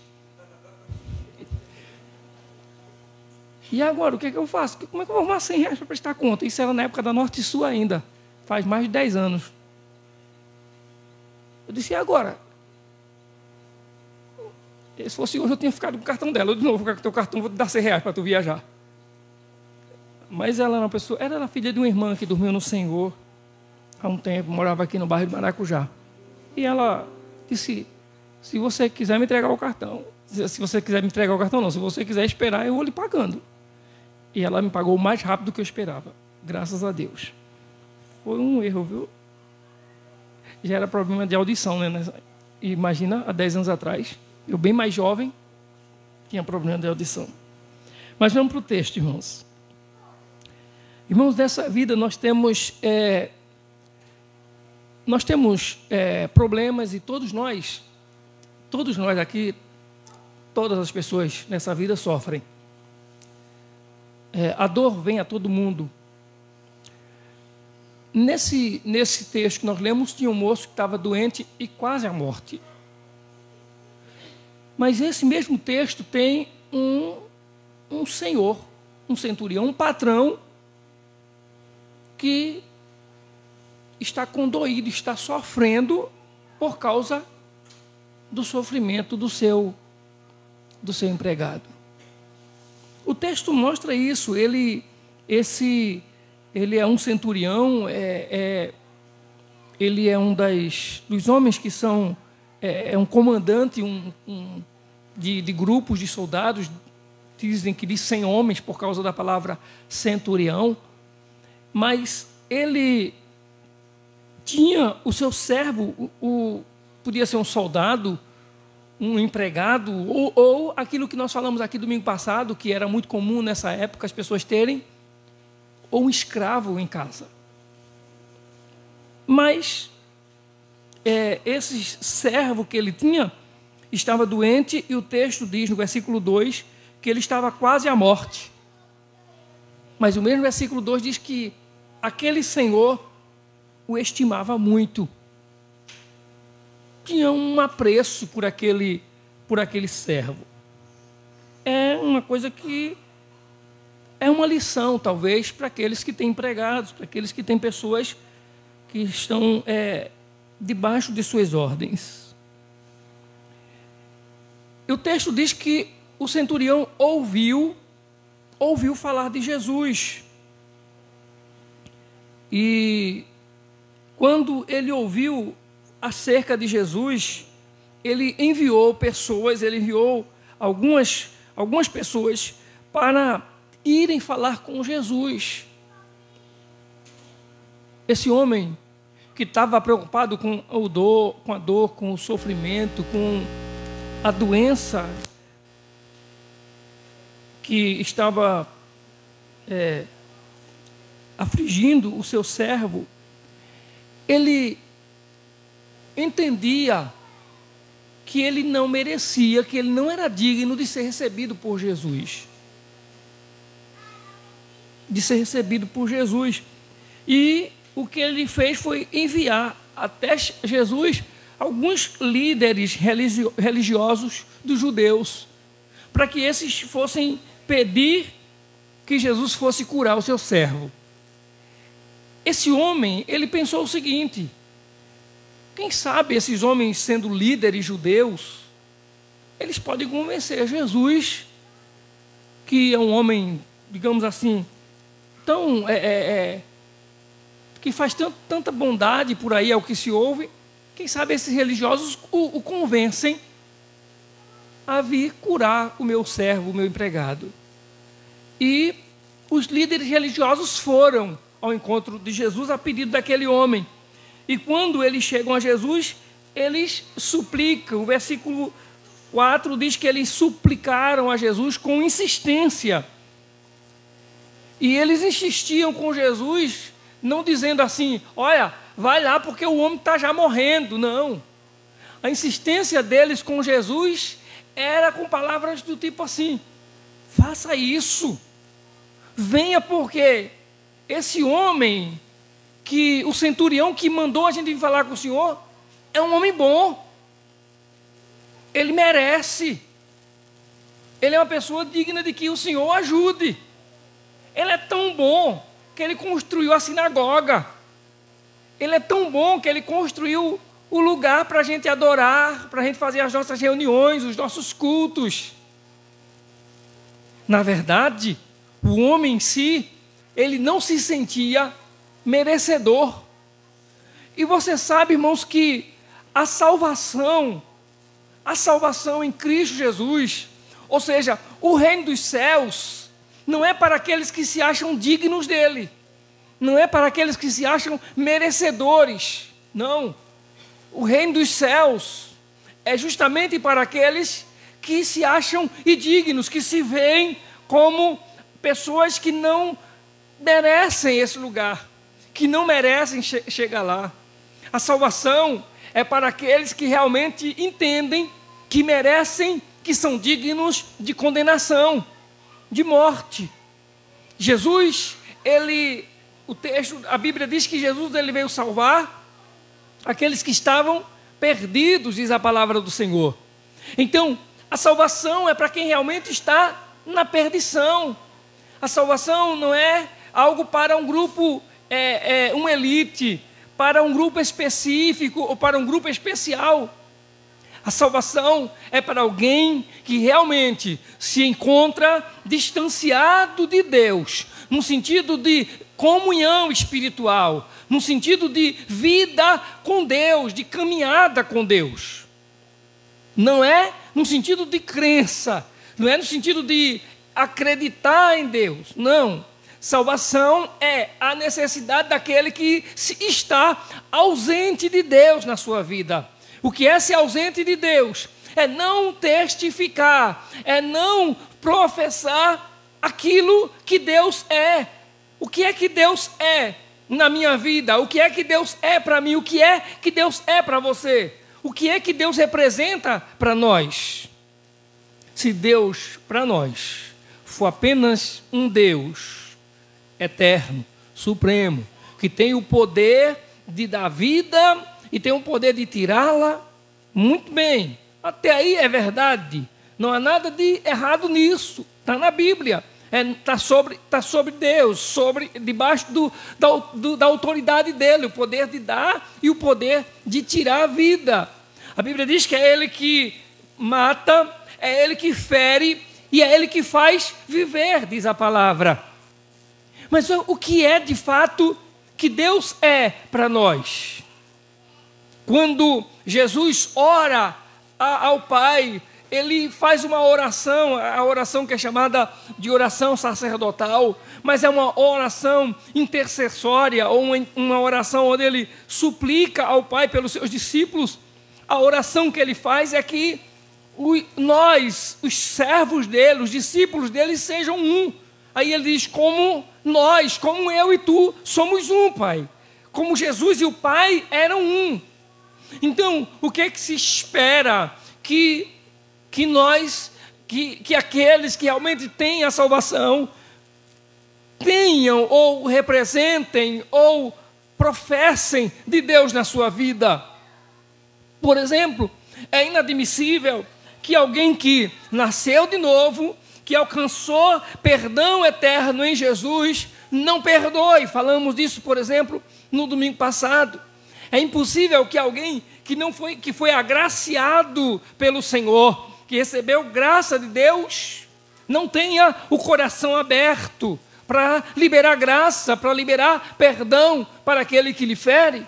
E agora, o que é que eu faço? Como é que eu vou arrumar R$100 para prestar conta? Isso era na época da Norte Sul ainda, faz mais de 10 anos. Eu disse, e agora? Se fosse hoje, eu tinha ficado com o cartão dela. Eu disse, não, vou ficar com o teu cartão, vou te dar R$100 para tu viajar. Mas ela era uma pessoa, ela era filha de uma irmã que dormiu no Senhor há um tempo, morava aqui no bairro de Maracujá. E ela disse, se você quiser me entregar o cartão, se você quiser me entregar o cartão não, se você quiser esperar, eu vou lhe pagando. E ela me pagou mais rápido do que eu esperava, graças a Deus. Foi um erro, viu? Já era problema de audição, né? Imagina, há 10 anos atrás. Eu, bem mais jovem, tinha problema de audição. Mas vamos para o texto, irmãos. Irmãos, nessa vida nós temos problemas, e todos nós aqui, todas as pessoas nessa vida sofrem. A dor vem a todo mundo. Nesse texto que nós lemos, tinha um moço que estava doente e quase à morte. Mas esse mesmo texto tem um senhor, um centurião, um patrão, que está condoído, está sofrendo por causa do sofrimento do seu empregado. O texto mostra isso. Ele é um centurião, ele é um dos homens que são, um comandante de grupos de soldados, dizem que de 100 homens, por causa da palavra centurião, mas ele tinha o seu servo, podia ser um soldado, um empregado, ou aquilo que nós falamos aqui domingo passado, que era muito comum nessa época as pessoas terem, ou um escravo em casa. Mas esse servo que ele tinha estava doente, e o texto diz no versículo 2 que ele estava quase à morte. Mas o mesmo versículo 2 diz que aquele senhor o estimava muito. Tinha um apreço por aquele servo. É uma coisa que é uma lição, talvez, para aqueles que têm empregados, para aqueles que têm pessoas que estão debaixo de suas ordens. E o texto diz que o centurião ouviu falar de Jesus. E quando ele ouviu acerca de Jesus, ele enviou algumas pessoas para irem falar com Jesus. Esse homem que estava preocupado com a dor, com o sofrimento, com a doença que estava afligindo o seu servo, ele entendia que ele não merecia, que ele não era digno de ser recebido por Jesus. E o que ele fez foi enviar até Jesus alguns líderes religiosos dos judeus, para que esses fossem pedir que Jesus fosse curar o seu servo. Esse homem, ele pensou o seguinte: quem sabe esses homens, sendo líderes judeus, eles podem convencer Jesus, que é um homem, digamos assim, tão que faz tanta bondade por aí, é o que se ouve. Quem sabe esses religiosos o convencem a vir curar o meu servo, o meu empregado. E os líderes religiosos foram ao encontro de Jesus a pedido daquele homem. E quando eles chegam a Jesus, eles suplicam. O versículo 4 diz que eles suplicaram a Jesus com insistência. E eles insistiam com Jesus, não dizendo assim: olha, vai lá porque o homem está já morrendo. Não. A insistência deles com Jesus era com palavras do tipo assim: faça isso. Venha, porque esse homem, que o centurião que mandou a gente vir falar com o senhor, é um homem bom. Ele merece. Ele é uma pessoa digna de que o senhor ajude. Ele é tão bom que ele construiu a sinagoga. Ele é tão bom que ele construiu o lugar para a gente adorar, para a gente fazer as nossas reuniões, os nossos cultos. Na verdade, o homem em si, ele não se sentia merecedor. E você sabe, irmãos, que a salvação em Cristo Jesus, ou seja, o reino dos céus, não é para aqueles que se acham dignos dele, não é para aqueles que se acham merecedores, não. O reino dos céus é justamente para aqueles que se acham indignos, que se veem como pessoas que não merecem esse lugar, que não merecem chegar lá. A salvação é para aqueles que realmente entendem que merecem, que são dignos de condenação, de morte. Jesus, a Bíblia diz que Jesus ele veio salvar aqueles que estavam perdidos, diz a palavra do Senhor. Então, a salvação é para quem realmente está na perdição. A salvação não é algo para um grupo, uma elite, para um grupo específico ou para um grupo especial. A salvação é para alguém que realmente se encontra distanciado de Deus, no sentido de comunhão espiritual, no sentido de vida com Deus, de caminhada com Deus. Não é no sentido de crença, não é no sentido de acreditar em Deus, não. Salvação é a necessidade daquele que está ausente de Deus na sua vida. O que é ser ausente de Deus? É não testificar, é não professar aquilo que Deus é. O que é que Deus é na minha vida? O que é que Deus é para mim? O que é que Deus é para você? O que é que Deus representa para nós? Se Deus para nós for apenas um Deus eterno, supremo, que tem o poder de dar vida e tem o poder de tirá-la, muito bem, até aí é verdade, não há nada de errado nisso, está na Bíblia, está sobre Deus, debaixo da autoridade dele, o poder de dar e o poder de tirar a vida. A Bíblia diz que é ele que mata, é ele que fere e é ele que faz viver, diz a palavra. Mas o que é de fato que Deus é para nós? Quando Jesus ora ao Pai, ele faz uma oração, a oração que é chamada de oração sacerdotal, mas é uma oração intercessória, ou uma oração onde ele suplica ao Pai pelos seus discípulos. A oração que ele faz é que nós, os servos dele, os discípulos dele, sejam um. Aí ele diz, como nós, como eu e tu, somos um, Pai. Como Jesus e o Pai eram um. Então, o que é que se espera que aqueles que realmente têm a salvação tenham ou representem ou professem de Deus na sua vida? Por exemplo, é inadmissível que alguém que nasceu de novo, que alcançou perdão eterno em Jesus, não perdoe. Falamos disso, por exemplo, no domingo passado. É impossível que alguém que foi agraciado pelo Senhor, que recebeu graça de Deus, não tenha o coração aberto para liberar graça, para liberar perdão para aquele que lhe fere.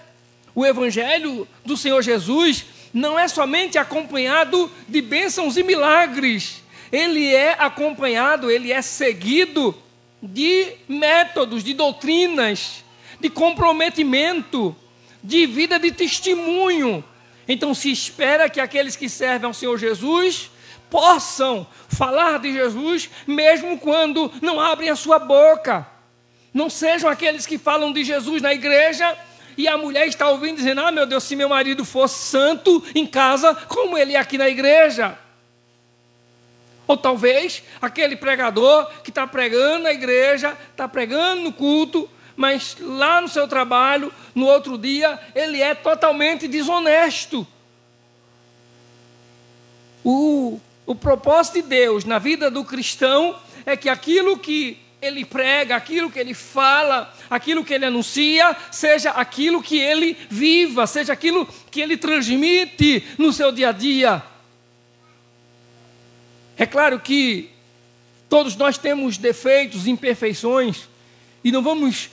O Evangelho do Senhor Jesus não é somente acompanhado de bênçãos e milagres, ele é acompanhado, ele é seguido de métodos, de doutrinas, de comprometimento, de vida de testemunho. Então se espera que aqueles que servem ao Senhor Jesus possam falar de Jesus, mesmo quando não abrem a sua boca. Não sejam aqueles que falam de Jesus na igreja e a mulher está ouvindo dizendo, ah, meu Deus, se meu marido fosse santo em casa, como ele é aqui na igreja. Ou talvez aquele pregador que está pregando na igreja, está pregando no culto, mas lá no seu trabalho, no outro dia, ele é totalmente desonesto. O propósito de Deus na vida do cristão é que aquilo que ele prega, aquilo que ele fala, aquilo que ele anuncia, seja aquilo que ele viva, seja aquilo que ele transmite no seu dia a dia. É claro que todos nós temos defeitos, imperfeições, e não vamos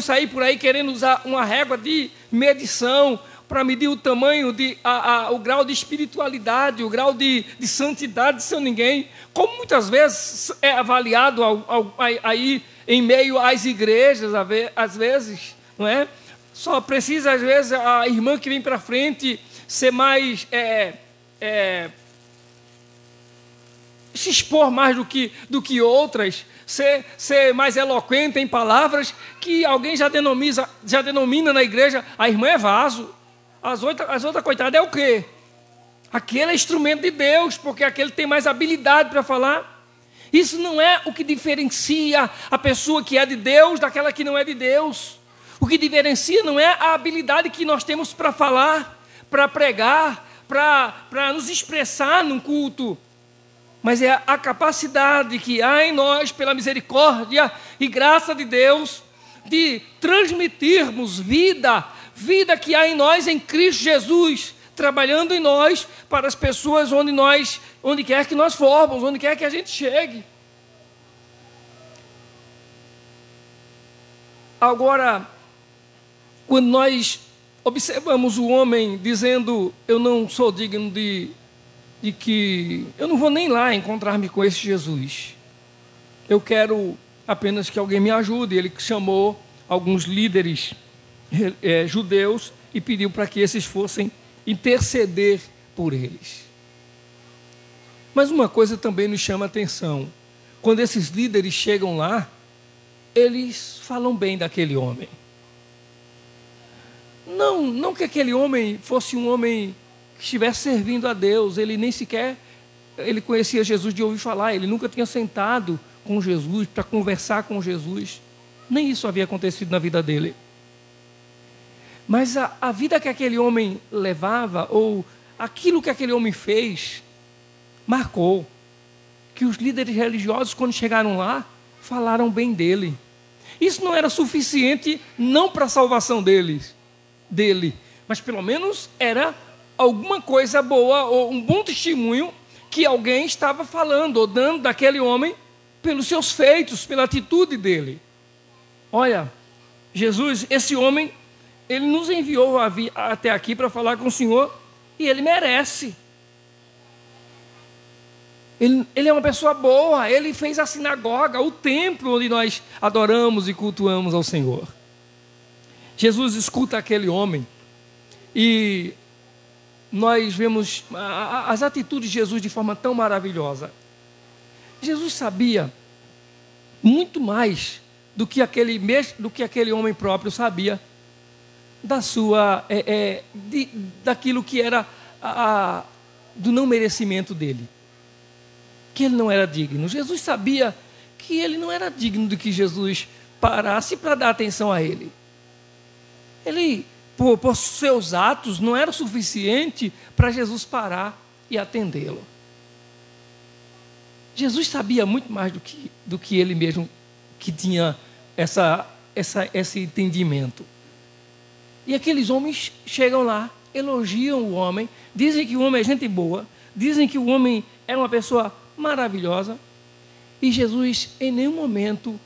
sair por aí querendo usar uma régua de medição para medir o tamanho, o grau de espiritualidade, o grau de santidade de seu ninguém, como muitas vezes é avaliado aí em meio às igrejas, às vezes, não é? Só precisa, às vezes, a irmã que vem para frente ser mais se expor mais do que outras, ser mais eloquente em palavras, que alguém já denomina na igreja, a irmã é vaso, as outras coitadas é o quê? Aquele é instrumento de Deus, porque aquele tem mais habilidade para falar. Isso não é o que diferencia a pessoa que é de Deus daquela que não é de Deus. O que diferencia não é a habilidade que nós temos para falar, para pregar, para nos expressar num culto, mas é a capacidade que há em nós, pela misericórdia e graça de Deus, de transmitirmos vida que há em nós em Cristo Jesus, trabalhando em nós para as pessoas onde quer que nós formos, onde quer que a gente chegue. Agora, quando nós observamos o homem dizendo, eu não sou digno de que eu não vou nem lá encontrar-me com esse Jesus, eu quero apenas que alguém me ajude. Ele chamou alguns líderes judeus e pediu para que esses fossem interceder por eles. Mas uma coisa também nos chama a atenção: quando esses líderes chegam lá, eles falam bem daquele homem. Não que aquele homem fosse um homem que estivesse servindo a Deus, ele nem sequer conhecia Jesus de ouvir falar, ele nunca tinha sentado com Jesus para conversar com Jesus, nem isso havia acontecido na vida dele. Mas a vida que aquele homem levava, ou aquilo que aquele homem fez, marcou, que os líderes religiosos, quando chegaram lá, falaram bem dele. Isso não era suficiente, não para a salvação dele, mas pelo menos era alguma coisa boa, ou um bom testemunho que alguém estava falando, ou dando daquele homem, pelos seus feitos, pela atitude dele. Olha, Jesus, esse homem, ele nos enviou até aqui para falar com o Senhor, e ele merece. Ele é uma pessoa boa, ele fez a sinagoga, o templo onde nós adoramos e cultuamos ao Senhor. Jesus escuta aquele homem e nós vemos as atitudes de Jesus de forma tão maravilhosa. Jesus sabia muito mais do que aquele homem próprio sabia daquilo que era do não merecimento dele, que ele não era digno. Jesus sabia que ele não era digno de que Jesus parasse para dar atenção a ele. Ele, por seus atos, não era suficiente para Jesus parar e atendê-lo. Jesus sabia muito mais do que ele mesmo, que tinha esse entendimento. E aqueles homens chegam lá, elogiam o homem, dizem que o homem é gente boa, dizem que o homem é uma pessoa maravilhosa, e Jesus em nenhum momento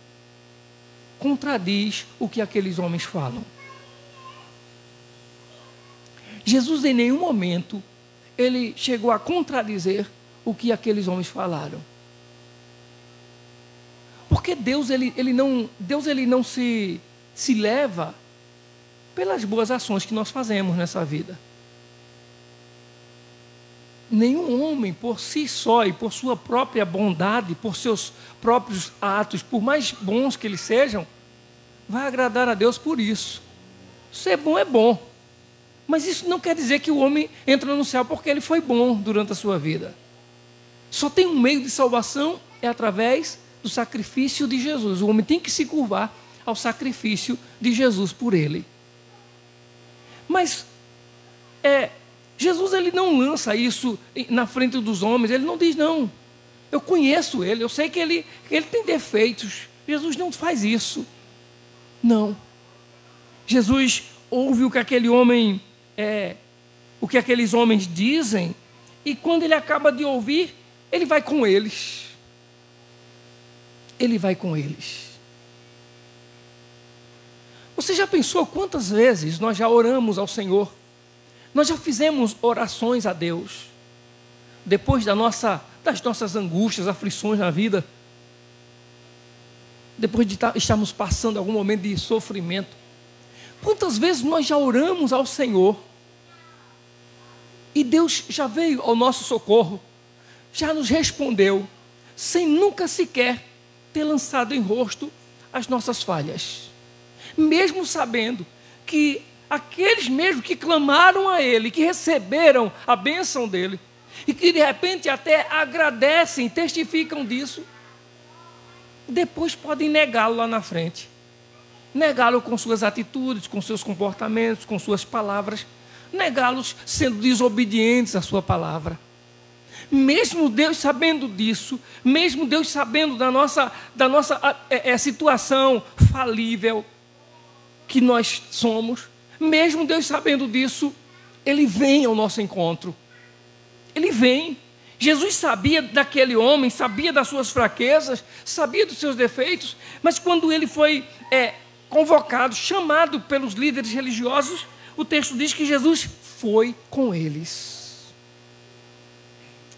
contradiz o que aqueles homens falam. Jesus em nenhum momento ele chegou a contradizer o que aqueles homens falaram. Porque Deus ele não se leva pelas boas ações que nós fazemos nessa vida. Nenhum homem por si só e por sua própria bondade, por seus próprios atos, por mais bons que eles sejam, vai agradar a Deus por isso. Ser bom é bom, mas isso não quer dizer que o homem entra no céu porque ele foi bom durante a sua vida. Só tem um meio de salvação, é através do sacrifício de Jesus. O homem tem que se curvar ao sacrifício de Jesus por ele. Mas Jesus ele não lança isso na frente dos homens, ele não diz, não, eu conheço ele, eu sei que ele tem defeitos. Jesus não faz isso. Não. Jesus ouve o que aquele homem o que aqueles homens dizem, e quando ele acaba de ouvir, ele vai com eles. Ele vai com eles. Você já pensou quantas vezes nós já oramos ao Senhor? Nós já fizemos orações a Deus, depois das nossas angústias, aflições na vida, depois de estarmos passando algum momento de sofrimento. Quantas vezes nós já oramos ao Senhor E Deus já veio ao nosso socorro, já nos respondeu, sem nunca sequer ter lançado em rosto as nossas falhas. Mesmo sabendo que aqueles mesmo que clamaram a Ele, que receberam a bênção dEle, e que de repente até agradecem, testificam disso, depois podem negá-lo lá na frente. Negá-lo com suas atitudes, com seus comportamentos, com suas palavras, negá-los sendo desobedientes à sua palavra. Mesmo Deus sabendo disso, mesmo Deus sabendo da nossa situação falível que nós somos, mesmo Deus sabendo disso, Ele vem ao nosso encontro. Ele vem. Jesus sabia daquele homem, sabia das suas fraquezas, sabia dos seus defeitos, mas quando ele foi convocado, chamado pelos líderes religiosos, o texto diz que Jesus foi com eles.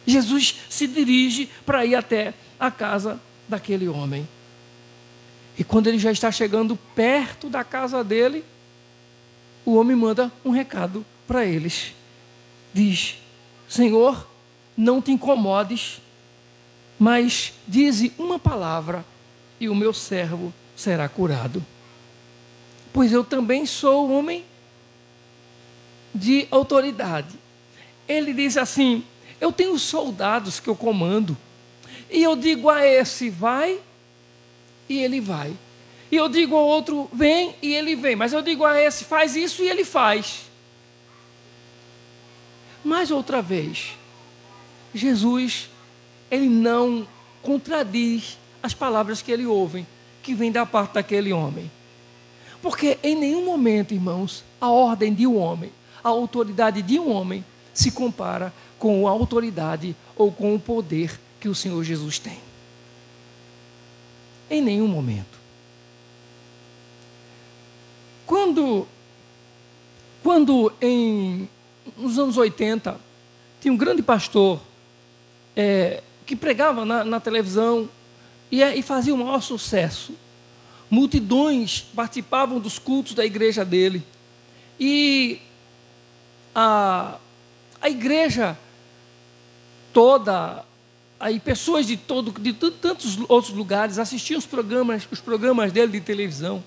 Jesus se dirige para ir até a casa daquele homem. E quando ele já está chegando perto da casa dele, o homem manda um recado para eles. Diz: Senhor, não te incomodes, mas dize uma palavra e o meu servo será curado. Pois eu também sou homem de autoridade. Ele diz assim: eu tenho soldados que eu comando, e eu digo a esse, vai, e ele vai. E eu digo ao outro, vem, e ele vem. Mas eu digo a esse, faz isso, e ele faz. Mais outra vez, Jesus, ele não contradiz as palavras que ele ouve, que vêm da parte daquele homem. Porque em nenhum momento, irmãos, a ordem de um homem, a autoridade de um homem, se compara com a autoridade ou com o poder que o Senhor Jesus tem. Em nenhum momento. Quando nos anos 80, tinha um grande pastor que pregava na televisão e fazia o maior sucesso. Multidões participavam dos cultos da igreja dele. E a igreja toda, aí pessoas de tantos outros lugares assistiam os programas dele de televisão.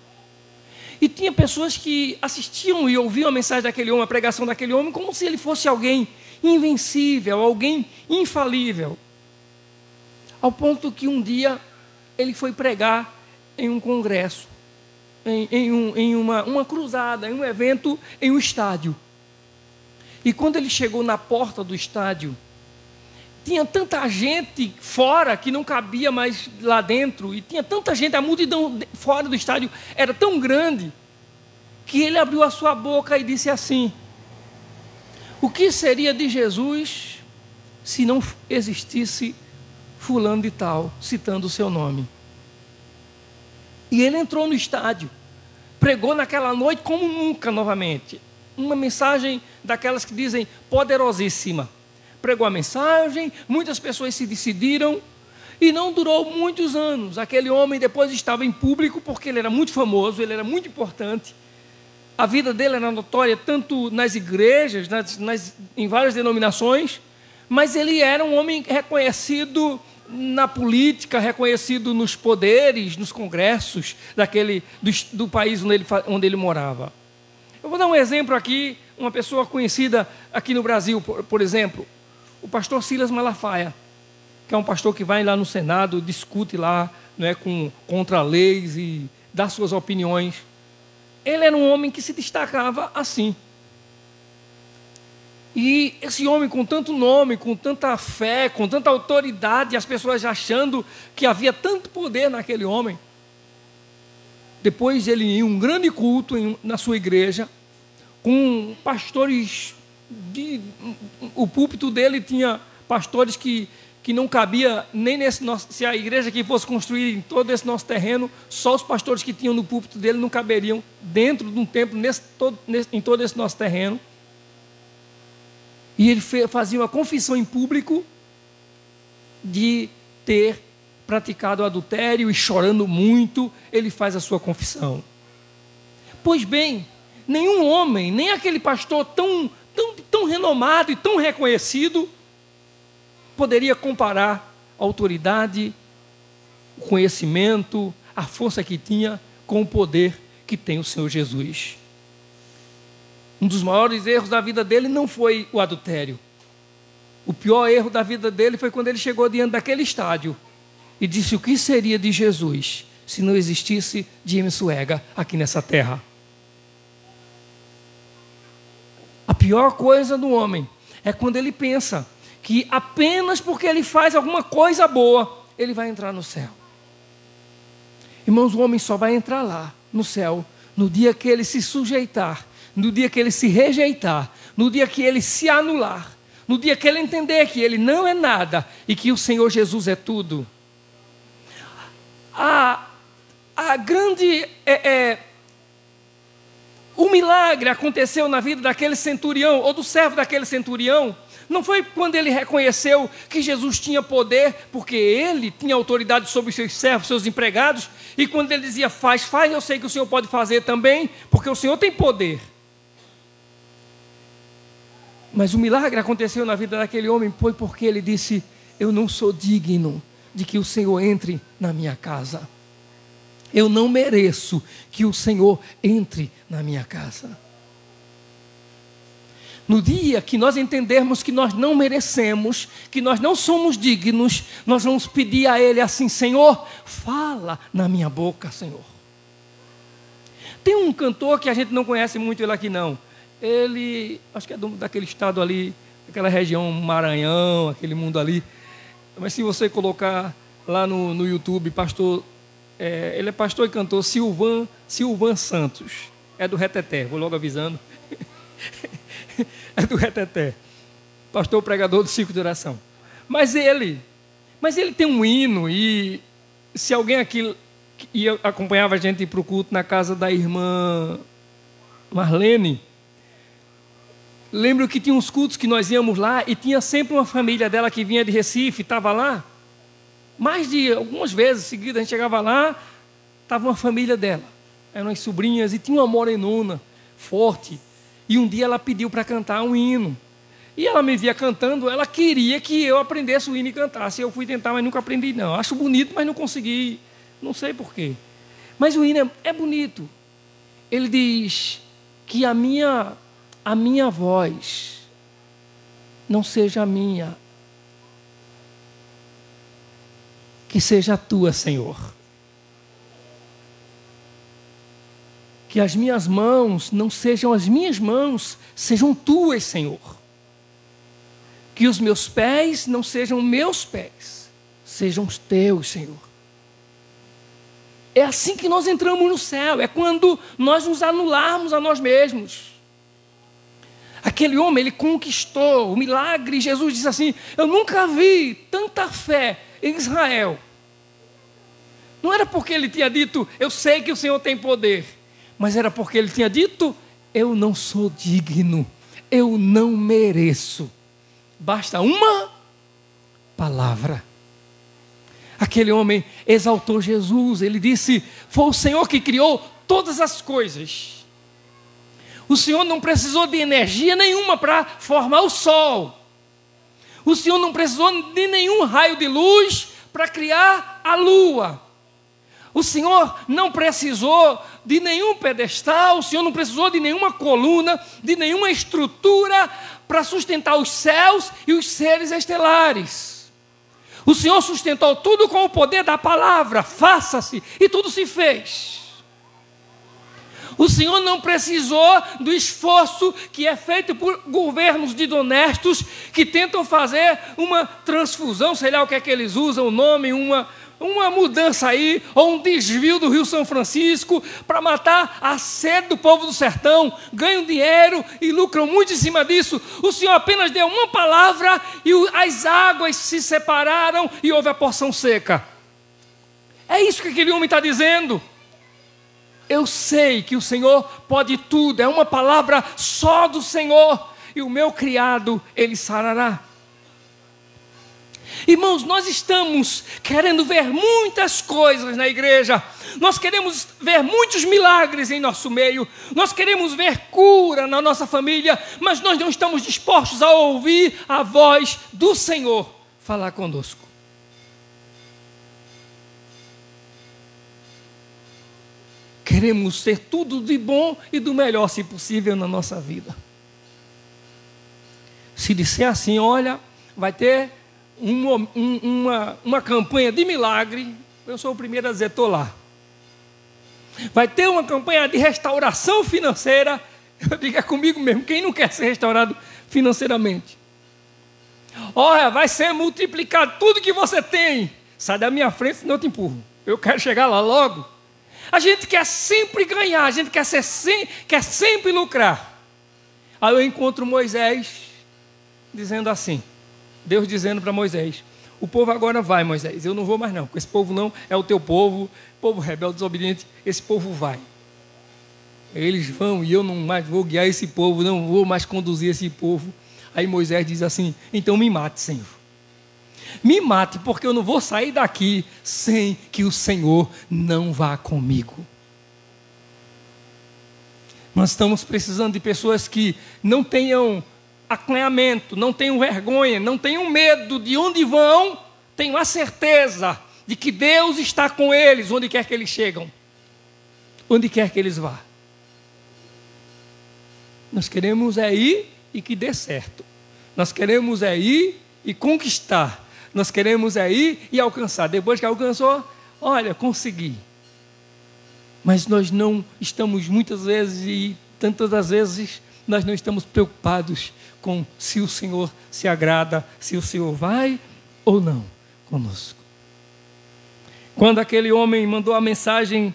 E tinha pessoas que assistiam e ouviam a mensagem daquele homem, a pregação daquele homem, como se ele fosse alguém invencível, alguém infalível. Ao ponto que um dia ele foi pregar em um congresso, em uma cruzada, em um evento, em um estádio. E quando ele chegou na porta do estádio, tinha tanta gente fora que não cabia mais lá dentro, e tinha tanta gente, a multidão fora do estádio era tão grande, que ele abriu a sua boca e disse assim: o que seria de Jesus se não existisse fulano de tal, citando o seu nome? E ele entrou no estádio, pregou naquela noite como nunca novamente, uma mensagem daquelas que dizem poderosíssima. Pregou a mensagem, muitas pessoas se decidiram, e não durou muitos anos. Aquele homem depois estava em público, porque ele era muito famoso, ele era muito importante. A vida dele era notória, tanto nas igrejas, em várias denominações, mas ele era um homem reconhecido na política, reconhecido nos poderes, nos congressos do país onde ele morava. Eu vou dar um exemplo aqui, uma pessoa conhecida aqui no Brasil, por exemplo, o pastor Silas Malafaia, que é um pastor que vai lá no Senado, discute lá, contra leis e dá suas opiniões. Ele era um homem que se destacava assim. E esse homem com tanto nome, com tanta fé, com tanta autoridade, as pessoas achando que havia tanto poder naquele homem. Depois ele ia em um grande culto na sua igreja, com pastores, o púlpito dele tinha pastores que não cabia nem se a igreja aqui fosse construída em todo esse nosso terreno, só os pastores que tinham no púlpito dele não caberiam dentro de um templo em todo esse nosso terreno. E ele fazia uma confissão em público de ter praticado adultério, e chorando muito, ele faz a sua confissão. Pois bem, nenhum homem, nem aquele pastor tão tão renomado e tão reconhecido, poderia comparar a autoridade, o conhecimento, a força que tinha com o poder que tem o Senhor Jesus. Um dos maiores erros da vida dele não foi o adultério. O pior erro da vida dele foi quando ele chegou diante daquele estádio e disse: o que seria de Jesus se não existisse Jimmy Swaggart aqui nessa terra? A pior coisa do homem é quando ele pensa que apenas porque ele faz alguma coisa boa, ele vai entrar no céu. Irmãos, o homem só vai entrar lá, no céu, no dia que ele se sujeitar, no dia que ele se rejeitar, no dia que ele se anular, no dia que ele entender que ele não é nada e que o Senhor Jesus é tudo. O milagre aconteceu na vida daquele centurião, ou do servo daquele centurião, não foi quando ele reconheceu que Jesus tinha poder, porque ele tinha autoridade sobre os seus servos, seus empregados, e quando ele dizia: faz, eu sei que o Senhor pode fazer também, porque o Senhor tem poder. Mas o milagre aconteceu na vida daquele homem foi porque ele disse: eu não sou digno de que o Senhor entre na minha casa. Eu não mereço que o Senhor entre na minha casa. No dia que nós entendermos que nós não merecemos, que nós não somos dignos, nós vamos pedir a Ele assim: Senhor, fala na minha boca, Senhor. Tem um cantor que a gente não conhece muito ele aqui não. Ele, acho que é daquele estado ali, aquela região Maranhão, aquele mundo ali. Mas se você colocar lá no YouTube, pastor, ele é pastor e cantor Silvan Santos. É do Reteté, vou logo avisando. É do Reteté. Pastor pregador do Círculo de Oração. Mas ele tem um hino, e se alguém aqui acompanhava a gente para o culto na casa da irmã Marlene, lembro que tinha uns cultos que nós íamos lá e tinha sempre uma família dela que vinha de Recife, estava lá. Mais de algumas vezes seguidas a gente chegava lá, estava uma família dela. Eram as sobrinhas e tinha uma morenona forte. E um dia ela pediu para cantar um hino. E ela me via cantando, ela queria que eu aprendesse o hino e cantasse. Eu fui tentar, mas nunca aprendi não. Acho bonito, mas não consegui, não sei porquê. Mas o hino é bonito. Ele diz que a minha voz não seja a minha, que seja a tua, Senhor. Que as minhas mãos não sejam as minhas mãos, sejam tuas, Senhor. Que os meus pés não sejam meus pés, sejam os teus, Senhor. É assim que nós entramos no céu, é quando nós nos anularmos a nós mesmos. Aquele homem, ele conquistou o milagre. Jesus disse assim: eu nunca vi tanta fé em Israel. Não era porque ele tinha dito: eu sei que o Senhor tem poder, mas era porque ele tinha dito: eu não sou digno, eu não mereço. Basta uma palavra. Aquele homem exaltou Jesus. Ele disse: foi o Senhor que criou todas as coisas. O Senhor não precisou de energia nenhuma para formar o sol. O Senhor não precisou de nenhum raio de luz para criar a lua. O Senhor não precisou de nenhum pedestal, o Senhor não precisou de nenhuma coluna, de nenhuma estrutura para sustentar os céus e os seres estelares. O Senhor sustentou tudo com o poder da palavra: faça-se, e tudo se fez. O Senhor não precisou do esforço que é feito por governos desonestos que tentam fazer uma transfusão, sei lá o que é que eles usam, o nome, uma mudança aí, ou um desvio do Rio São Francisco para matar a sede do povo do sertão, ganham dinheiro e lucram muito em cima disso. O Senhor apenas deu uma palavra e as águas se separaram e houve a porção seca. É isso que aquele homem está dizendo. Eu sei que o Senhor pode tudo, é uma palavra só do Senhor, e o meu criado, ele sarará. Irmãos, nós estamos querendo ver muitas coisas na igreja, Nós queremos ver muitos milagres em nosso meio. Nós queremos ver cura na nossa família, mas nós não estamos dispostos a ouvir a voz do Senhor falar conosco. Queremos ter tudo de bom e do melhor, se possível, na nossa vida. Se disser assim, olha, vai ter uma campanha de milagre, eu sou o primeiro a dizer, estou lá. Vai ter uma campanha de restauração financeira, eu digo, é comigo mesmo, quem não quer ser restaurado financeiramente? Olha, vai ser multiplicado tudo que você tem, sai da minha frente, senão eu te empurro. Eu quero chegar lá logo. A gente quer sempre ganhar, a gente quer sempre lucrar. Aí eu encontro Moisés dizendo assim, Deus dizendo para Moisés, o povo agora vai, Moisés, eu não vou mais não, porque esse povo não é o teu povo rebelde, desobediente, esse povo vai. Eles vão e eu não mais vou guiar esse povo, não vou mais conduzir esse povo. Aí Moisés diz assim, então me mate, Senhor. Me mate, porque eu não vou sair daqui sem que o Senhor não vá comigo. Nós estamos precisando de pessoas que não tenham acanhamento, não tenham vergonha, não tenham medo de onde vão, tenham a certeza de que Deus está com eles, onde quer que eles chegam, onde quer que eles vá. Nós queremos é ir e que dê certo. Nós queremos é ir e conquistar. Nós queremos é ir e alcançar. Depois que alcançou, olha, consegui. Mas nós não estamos muitas vezes e tantas das vezes nós não estamos preocupados com se o Senhor se agrada, se o Senhor vai ou não conosco. Quando aquele homem mandou a mensagem,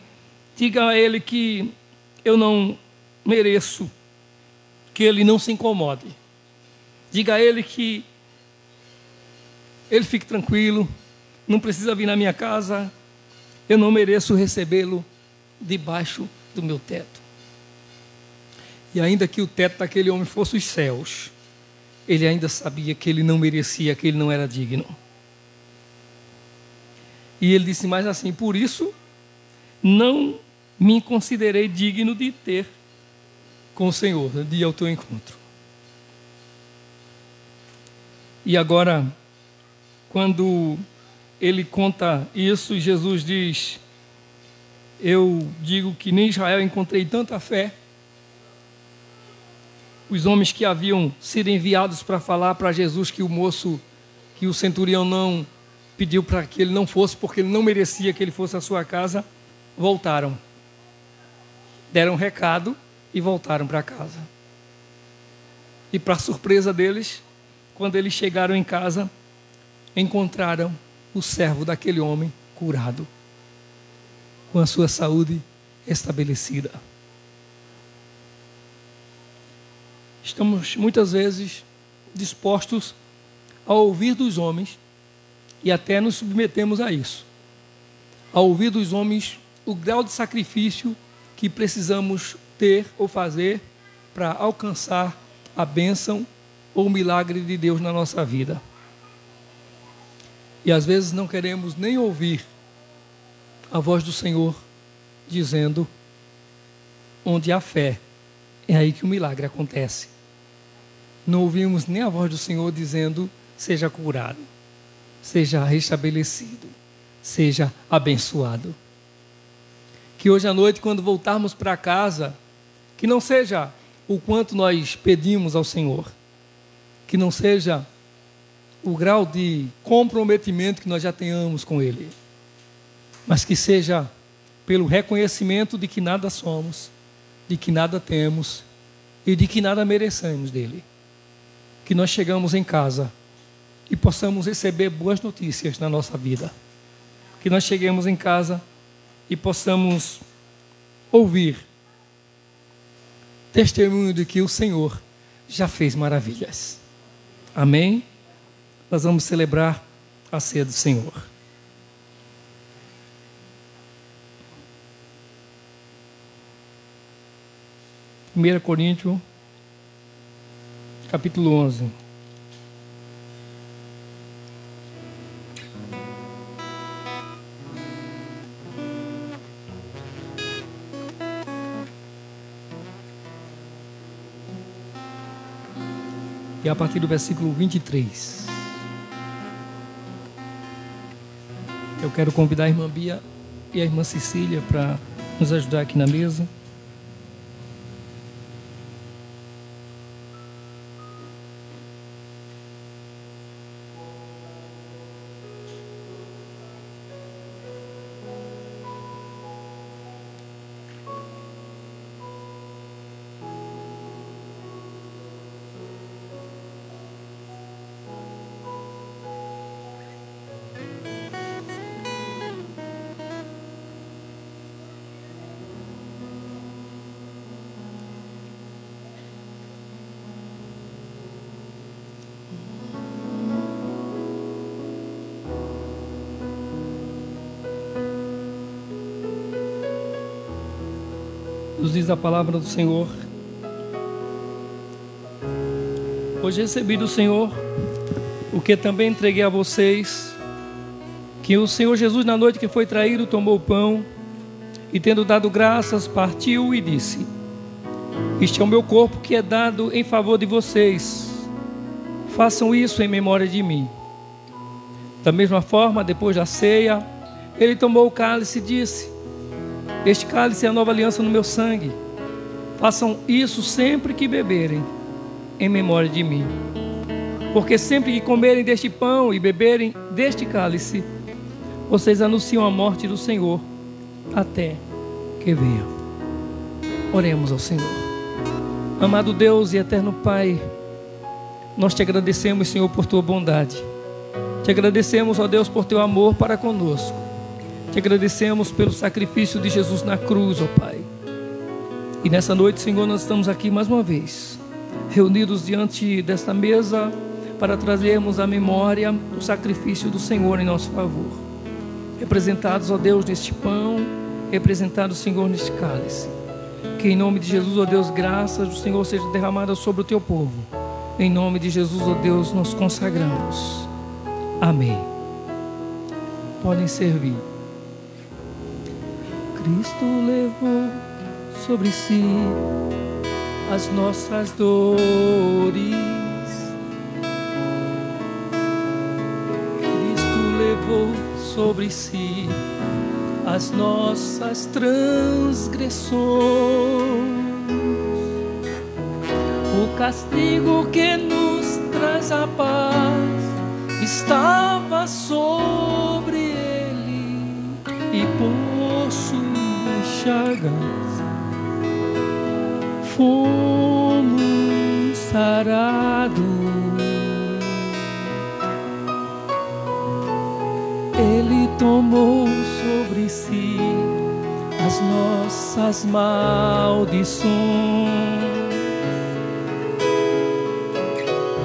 diga a ele que eu não mereço, que ele não se incomode. Diga a ele que ele fique tranquilo, não precisa vir na minha casa, eu não mereço recebê-lo debaixo do meu teto. E ainda que o teto daquele homem fosse os céus, ele ainda sabia que ele não merecia, que ele não era digno. E ele disse mais assim, por isso não me considerei digno de ter com o Senhor, de ir ao teu encontro. E agora, quando ele conta isso, Jesus diz, eu digo que nem em Israel encontrei tanta fé. Os homens que haviam sido enviados para falar para Jesus que o moço, que o centurião não pediu para que ele não fosse, porque ele não merecia que ele fosse à sua casa, voltaram. Deram um recado e voltaram para casa. E para surpresa deles, quando eles chegaram em casa, encontraram o servo daquele homem curado, com a sua saúde estabelecida. Estamos muitas vezes dispostos a ouvir dos homens e até nos submetemos a isso. A ouvir dos homens o grau de sacrifício que precisamos ter ou fazer para alcançar a bênção ou o milagre de Deus na nossa vida. E às vezes não queremos nem ouvir a voz do Senhor dizendo, onde há fé, é aí que o milagre acontece. Não ouvimos nem a voz do Senhor dizendo, seja curado, seja restabelecido, seja abençoado. Que hoje à noite, quando voltarmos para casa, que não seja o quanto nós pedimos ao Senhor, que não seja o grau de comprometimento que nós já tenhamos com Ele, mas que seja pelo reconhecimento de que nada somos, de que nada temos e de que nada merecemos dele. Que nós chegamos em casa e possamos receber boas notícias na nossa vida. Que nós cheguemos em casa e possamos ouvir testemunho de que o Senhor já fez maravilhas. Amém? Nós vamos celebrar a ceia do Senhor. 1 Coríntios, capítulo 11. e a partir do versículo 23. Eu quero convidar a irmã Bia e a irmã Cecília para nos ajudar aqui na mesa. Nos diz a palavra do Senhor: hoje recebi do Senhor o que também entreguei a vocês, que o Senhor Jesus, na noite que foi traído, tomou o pão e, tendo dado graças, partiu e disse: este é o meu corpo que é dado em favor de vocês, façam isso em memória de mim. Da mesma forma, depois da ceia, ele tomou o cálice e disse: este cálice é a nova aliança no meu sangue. Façam isso sempre que beberem, em memória de mim. Porque sempre que comerem deste pão e beberem deste cálice, vocês anunciam a morte do Senhor, até que venha. Oremos ao Senhor. Amado Deus e eterno Pai, nós te agradecemos, Senhor, por tua bondade. Te agradecemos, ó Deus, por teu amor para conosco. Te agradecemos pelo sacrifício de Jesus na cruz, ó Pai. E nessa noite, Senhor, nós estamos aqui mais uma vez, reunidos diante desta mesa, para trazermos à memória o sacrifício do Senhor em nosso favor. Representados, ó Deus, neste pão, representados, Senhor, neste cálice. Que em nome de Jesus, ó Deus, graças do Senhor sejam derramadas sobre o teu povo. Em nome de Jesus, ó Deus, nós consagramos. Amém. Podem servir. Cristo levou sobre si as nossas dores. Cristo levou sobre si as nossas transgressões. O castigo que nos traz a paz estava sobre ele, e por suas chagas fomos sarados. Ele tomou sobre si as nossas maldições.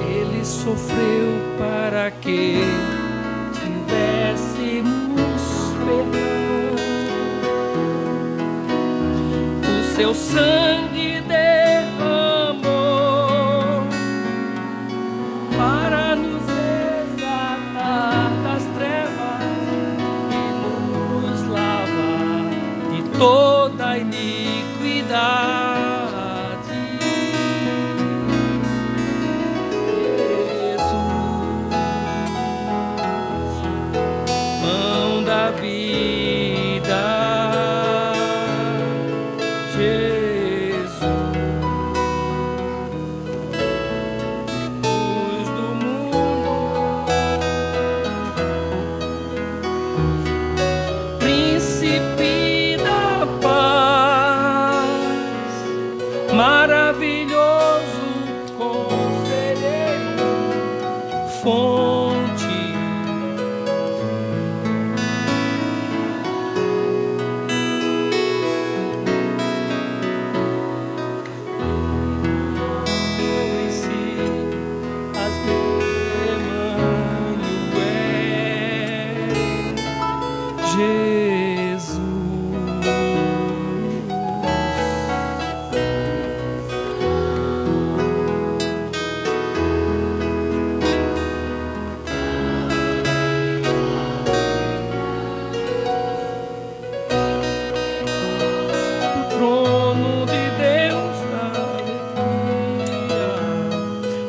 Ele sofreu para que tivéssemos perdão. O seu sangue derramou para nos resgatar das trevas e nos lavar de toda iniquidade.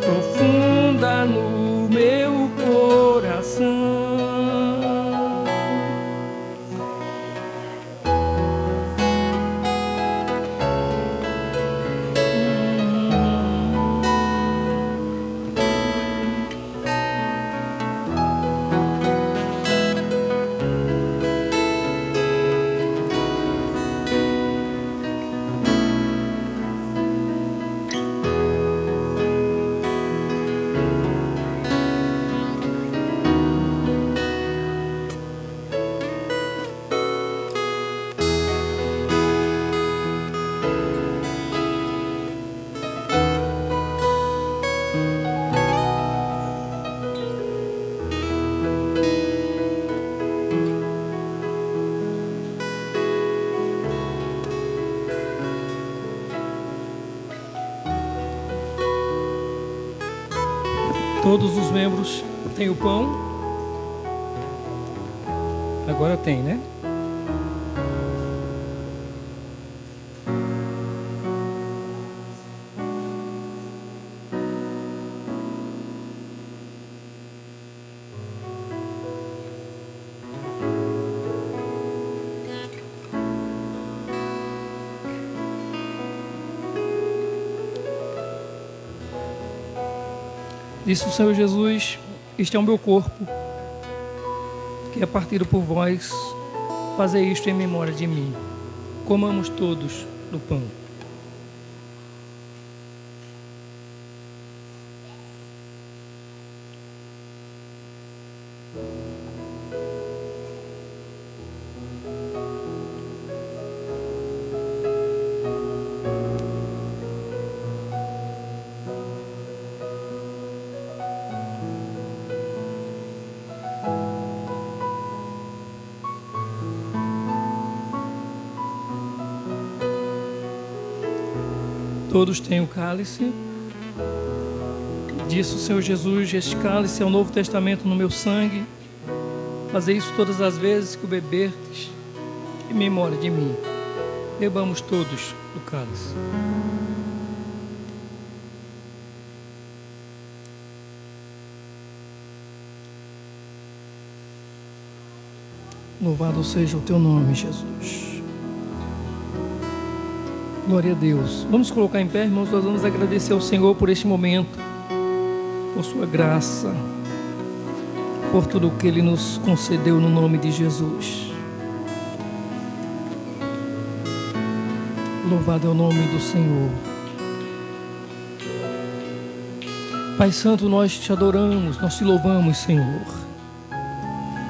Profundo Todos os membros têm o pão? Agora tem, né? Disse o Senhor Jesus: este é o meu corpo, que é partido por vós, fazei isto em memória de mim. Comamos todos do pão. Todos têm o cálice. Disse o Senhor Jesus: este cálice é o Novo Testamento no meu sangue. Fazei isso todas as vezes que o beberdes em memória de mim. Bebamos todos do cálice. Louvado seja o teu nome, Jesus. Glória a Deus. Vamos colocar em pé, irmãos. Nós vamos agradecer ao Senhor por este momento, por sua graça, por tudo o que Ele nos concedeu no nome de Jesus. Louvado é o nome do Senhor. Pai Santo, nós te adoramos, nós te louvamos, Senhor.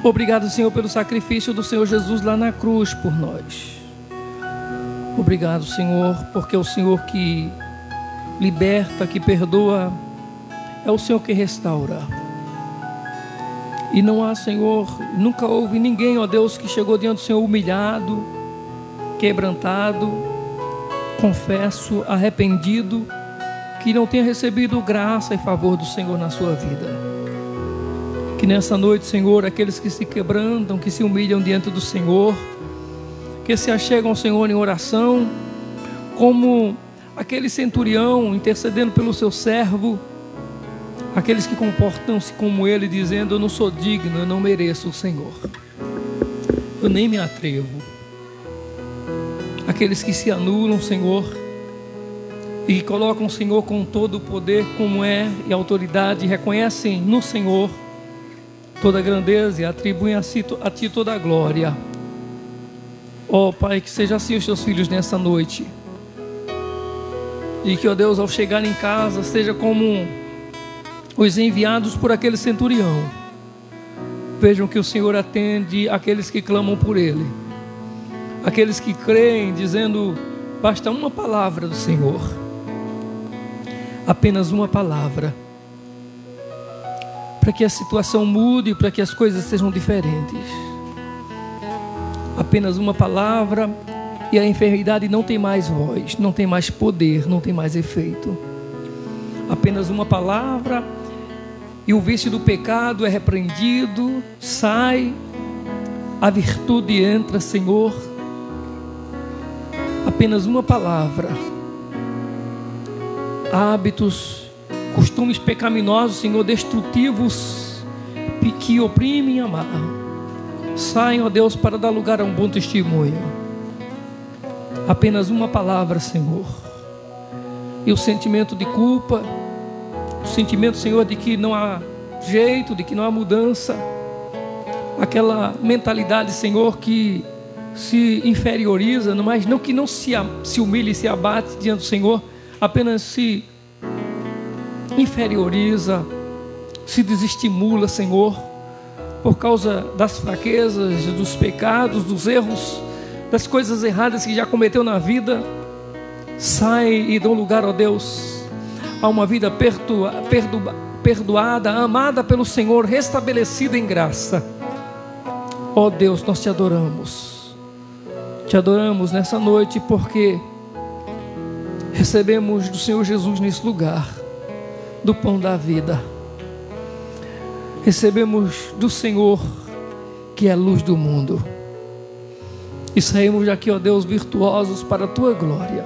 Obrigado, Senhor, pelo sacrifício do Senhor Jesus lá na cruz por nós. Obrigado, Senhor, porque é o Senhor que liberta, que perdoa, é o Senhor que restaura. E não há, Senhor, nunca houve ninguém, ó Deus, que chegou diante do Senhor humilhado, quebrantado, confesso, arrependido, que não tenha recebido graça e favor do Senhor na sua vida. Que nessa noite, Senhor, aqueles que se quebrantam, que se humilham diante do Senhor, que se achegam ao Senhor em oração, como aquele centurião intercedendo pelo seu servo, aqueles que comportam-se como ele, dizendo: eu não sou digno, eu não mereço o Senhor, eu nem me atrevo. Aqueles que se anulam, Senhor, e que colocam o Senhor com todo o poder como é e autoridade, reconhecem no Senhor toda a grandeza e atribuem a Ti toda a glória. Ó Pai, que seja assim os Teus filhos nessa noite. E que, ó Deus, ao chegar em casa, seja como os enviados por aquele centurião. Vejam que o Senhor atende aqueles que clamam por Ele. Aqueles que creem, dizendo: basta uma palavra do Senhor. Apenas uma palavra. Para que a situação mude, para que as coisas sejam diferentes. Apenas uma palavra e a enfermidade não tem mais voz, não tem mais poder, não tem mais efeito. Apenas uma palavra e o vício do pecado é repreendido, sai, a virtude entra, Senhor. Apenas uma palavra. Hábitos, costumes pecaminosos, Senhor, destrutivos, que oprimem e amarram, saem, ó Deus, para dar lugar a um bom testemunho. Apenas uma palavra, Senhor. E o sentimento de culpa, o sentimento, Senhor, de que não há jeito, de que não há mudança, aquela mentalidade, Senhor, que se inferioriza, mas não que não se humilhe e se abate diante do Senhor, apenas se inferioriza, se desestimula, Senhor, por causa das fraquezas, dos pecados, dos erros, das coisas erradas que já cometeu na vida. Sai e dão lugar, ó Deus, a uma vida perdoada, amada pelo Senhor, restabelecida em graça. Ó Deus, nós te adoramos. Te adoramos nessa noite porque recebemos do Senhor Jesus nesse lugar, do pão da vida. recebemos do Senhor, que é a luz do mundo, e saímos daqui, ó Deus, virtuosos para a Tua glória,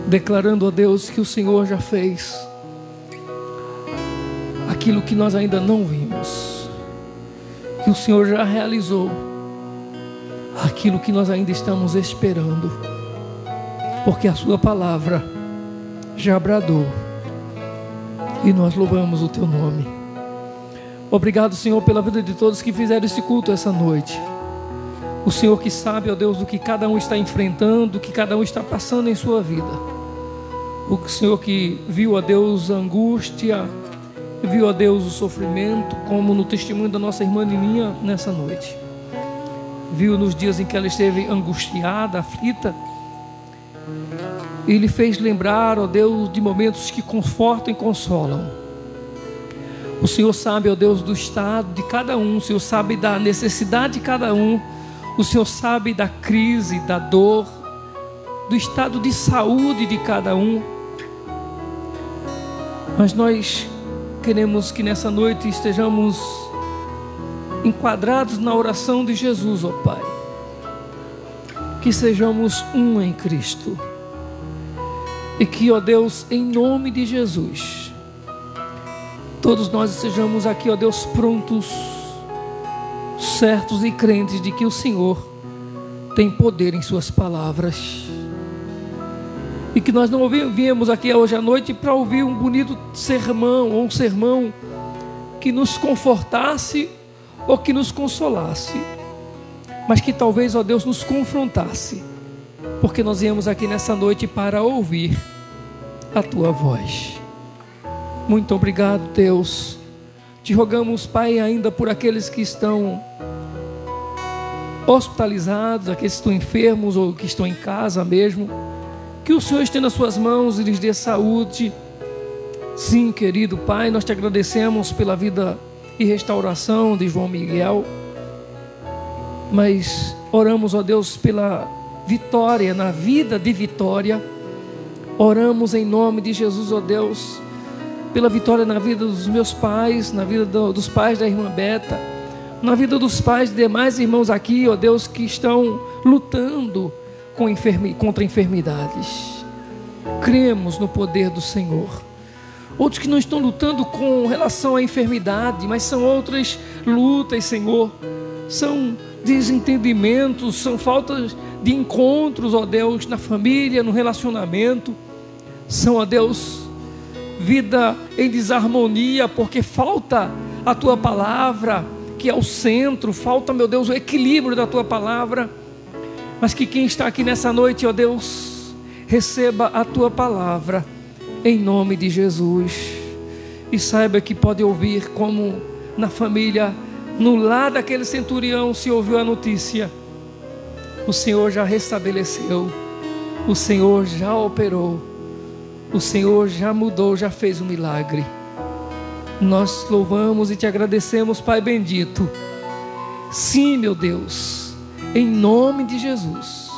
declarando, ó Deus, que o Senhor já fez aquilo que nós ainda não vimos, que o Senhor já realizou aquilo que nós ainda estamos esperando, porque a Sua palavra já bradou, e nós louvamos o Teu nome. Obrigado, Senhor, pela vida de todos que fizeram esse culto essa noite. O Senhor que sabe, ó Deus, do que cada um está enfrentando, do que cada um está passando em sua vida. O Senhor que viu, ó Deus, a angústia, viu, ó Deus, o sofrimento, como no testemunho da nossa irmã Nininha nessa noite. Viu nos dias em que ela esteve angustiada, aflita, e lhe fez lembrar, ó Deus, de momentos que confortam e consolam. O Senhor sabe, ó Deus, do estado de cada um, o Senhor sabe da necessidade de cada um, o Senhor sabe da crise, da dor, do estado de saúde de cada um. Mas nós queremos que nessa noite estejamos enquadrados na oração de Jesus, ó Pai. Que sejamos um em Cristo. E que, ó Deus, em nome de Jesus, todos nós estejamos aqui, ó Deus, prontos, certos e crentes de que o Senhor tem poder em suas palavras. E que nós não viemos aqui hoje à noite para ouvir um bonito sermão, ou um sermão que nos confortasse ou que nos consolasse, mas que talvez, ó Deus, nos confrontasse, porque nós viemos aqui nessa noite para ouvir a Tua voz. Muito obrigado, Deus. Te rogamos, Pai, ainda por aqueles que estão hospitalizados, aqueles que estão enfermos ou que estão em casa mesmo, que o Senhor estenda as suas mãos e lhes dê saúde. Sim, querido Pai, nós te agradecemos pela vida e restauração de João Miguel, mas oramos, ó Deus, pela vitória, na vida de Vitória. Oramos em nome de Jesus, ó Deus, pela vitória na vida dos meus pais, na vida dos pais da irmã Beta, na vida dos pais de demais irmãos aqui, ó Deus, que estão lutando contra enfermidades. Cremos no poder do Senhor. Outros que não estão lutando com relação à enfermidade, mas são outras lutas, Senhor. São desentendimentos, são faltas de encontros, ó Deus, na família, no relacionamento. São, ó Deus, vida em desarmonia, porque falta a Tua palavra, que é o centro, falta, meu Deus, o equilíbrio da Tua palavra. Mas que quem está aqui nessa noite, ó Deus, receba a Tua palavra, em nome de Jesus, e saiba que pode ouvir como na família, no lar daquele centurião, se ouviu a notícia: o Senhor já restabeleceu, o Senhor já operou, o Senhor já mudou, já fez um milagre. Nós louvamos e te agradecemos, Pai bendito. Sim, meu Deus, em nome de Jesus,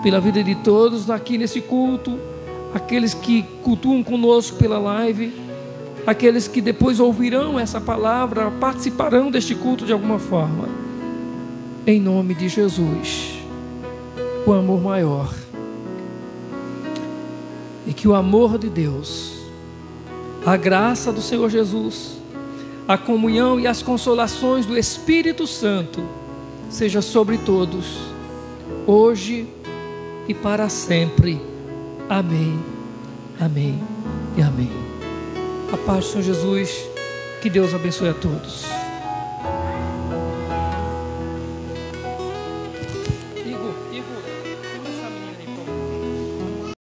pela vida de todos aqui nesse culto, aqueles que cultuam conosco pela live, aqueles que depois ouvirão essa palavra, participarão deste culto de alguma forma. Em nome de Jesus, o amor maior. E que o amor de Deus, a graça do Senhor Jesus, a comunhão e as consolações do Espírito Santo seja sobre todos, hoje e para sempre. Amém, amém e amém. A paz do Senhor Jesus, que Deus abençoe a todos.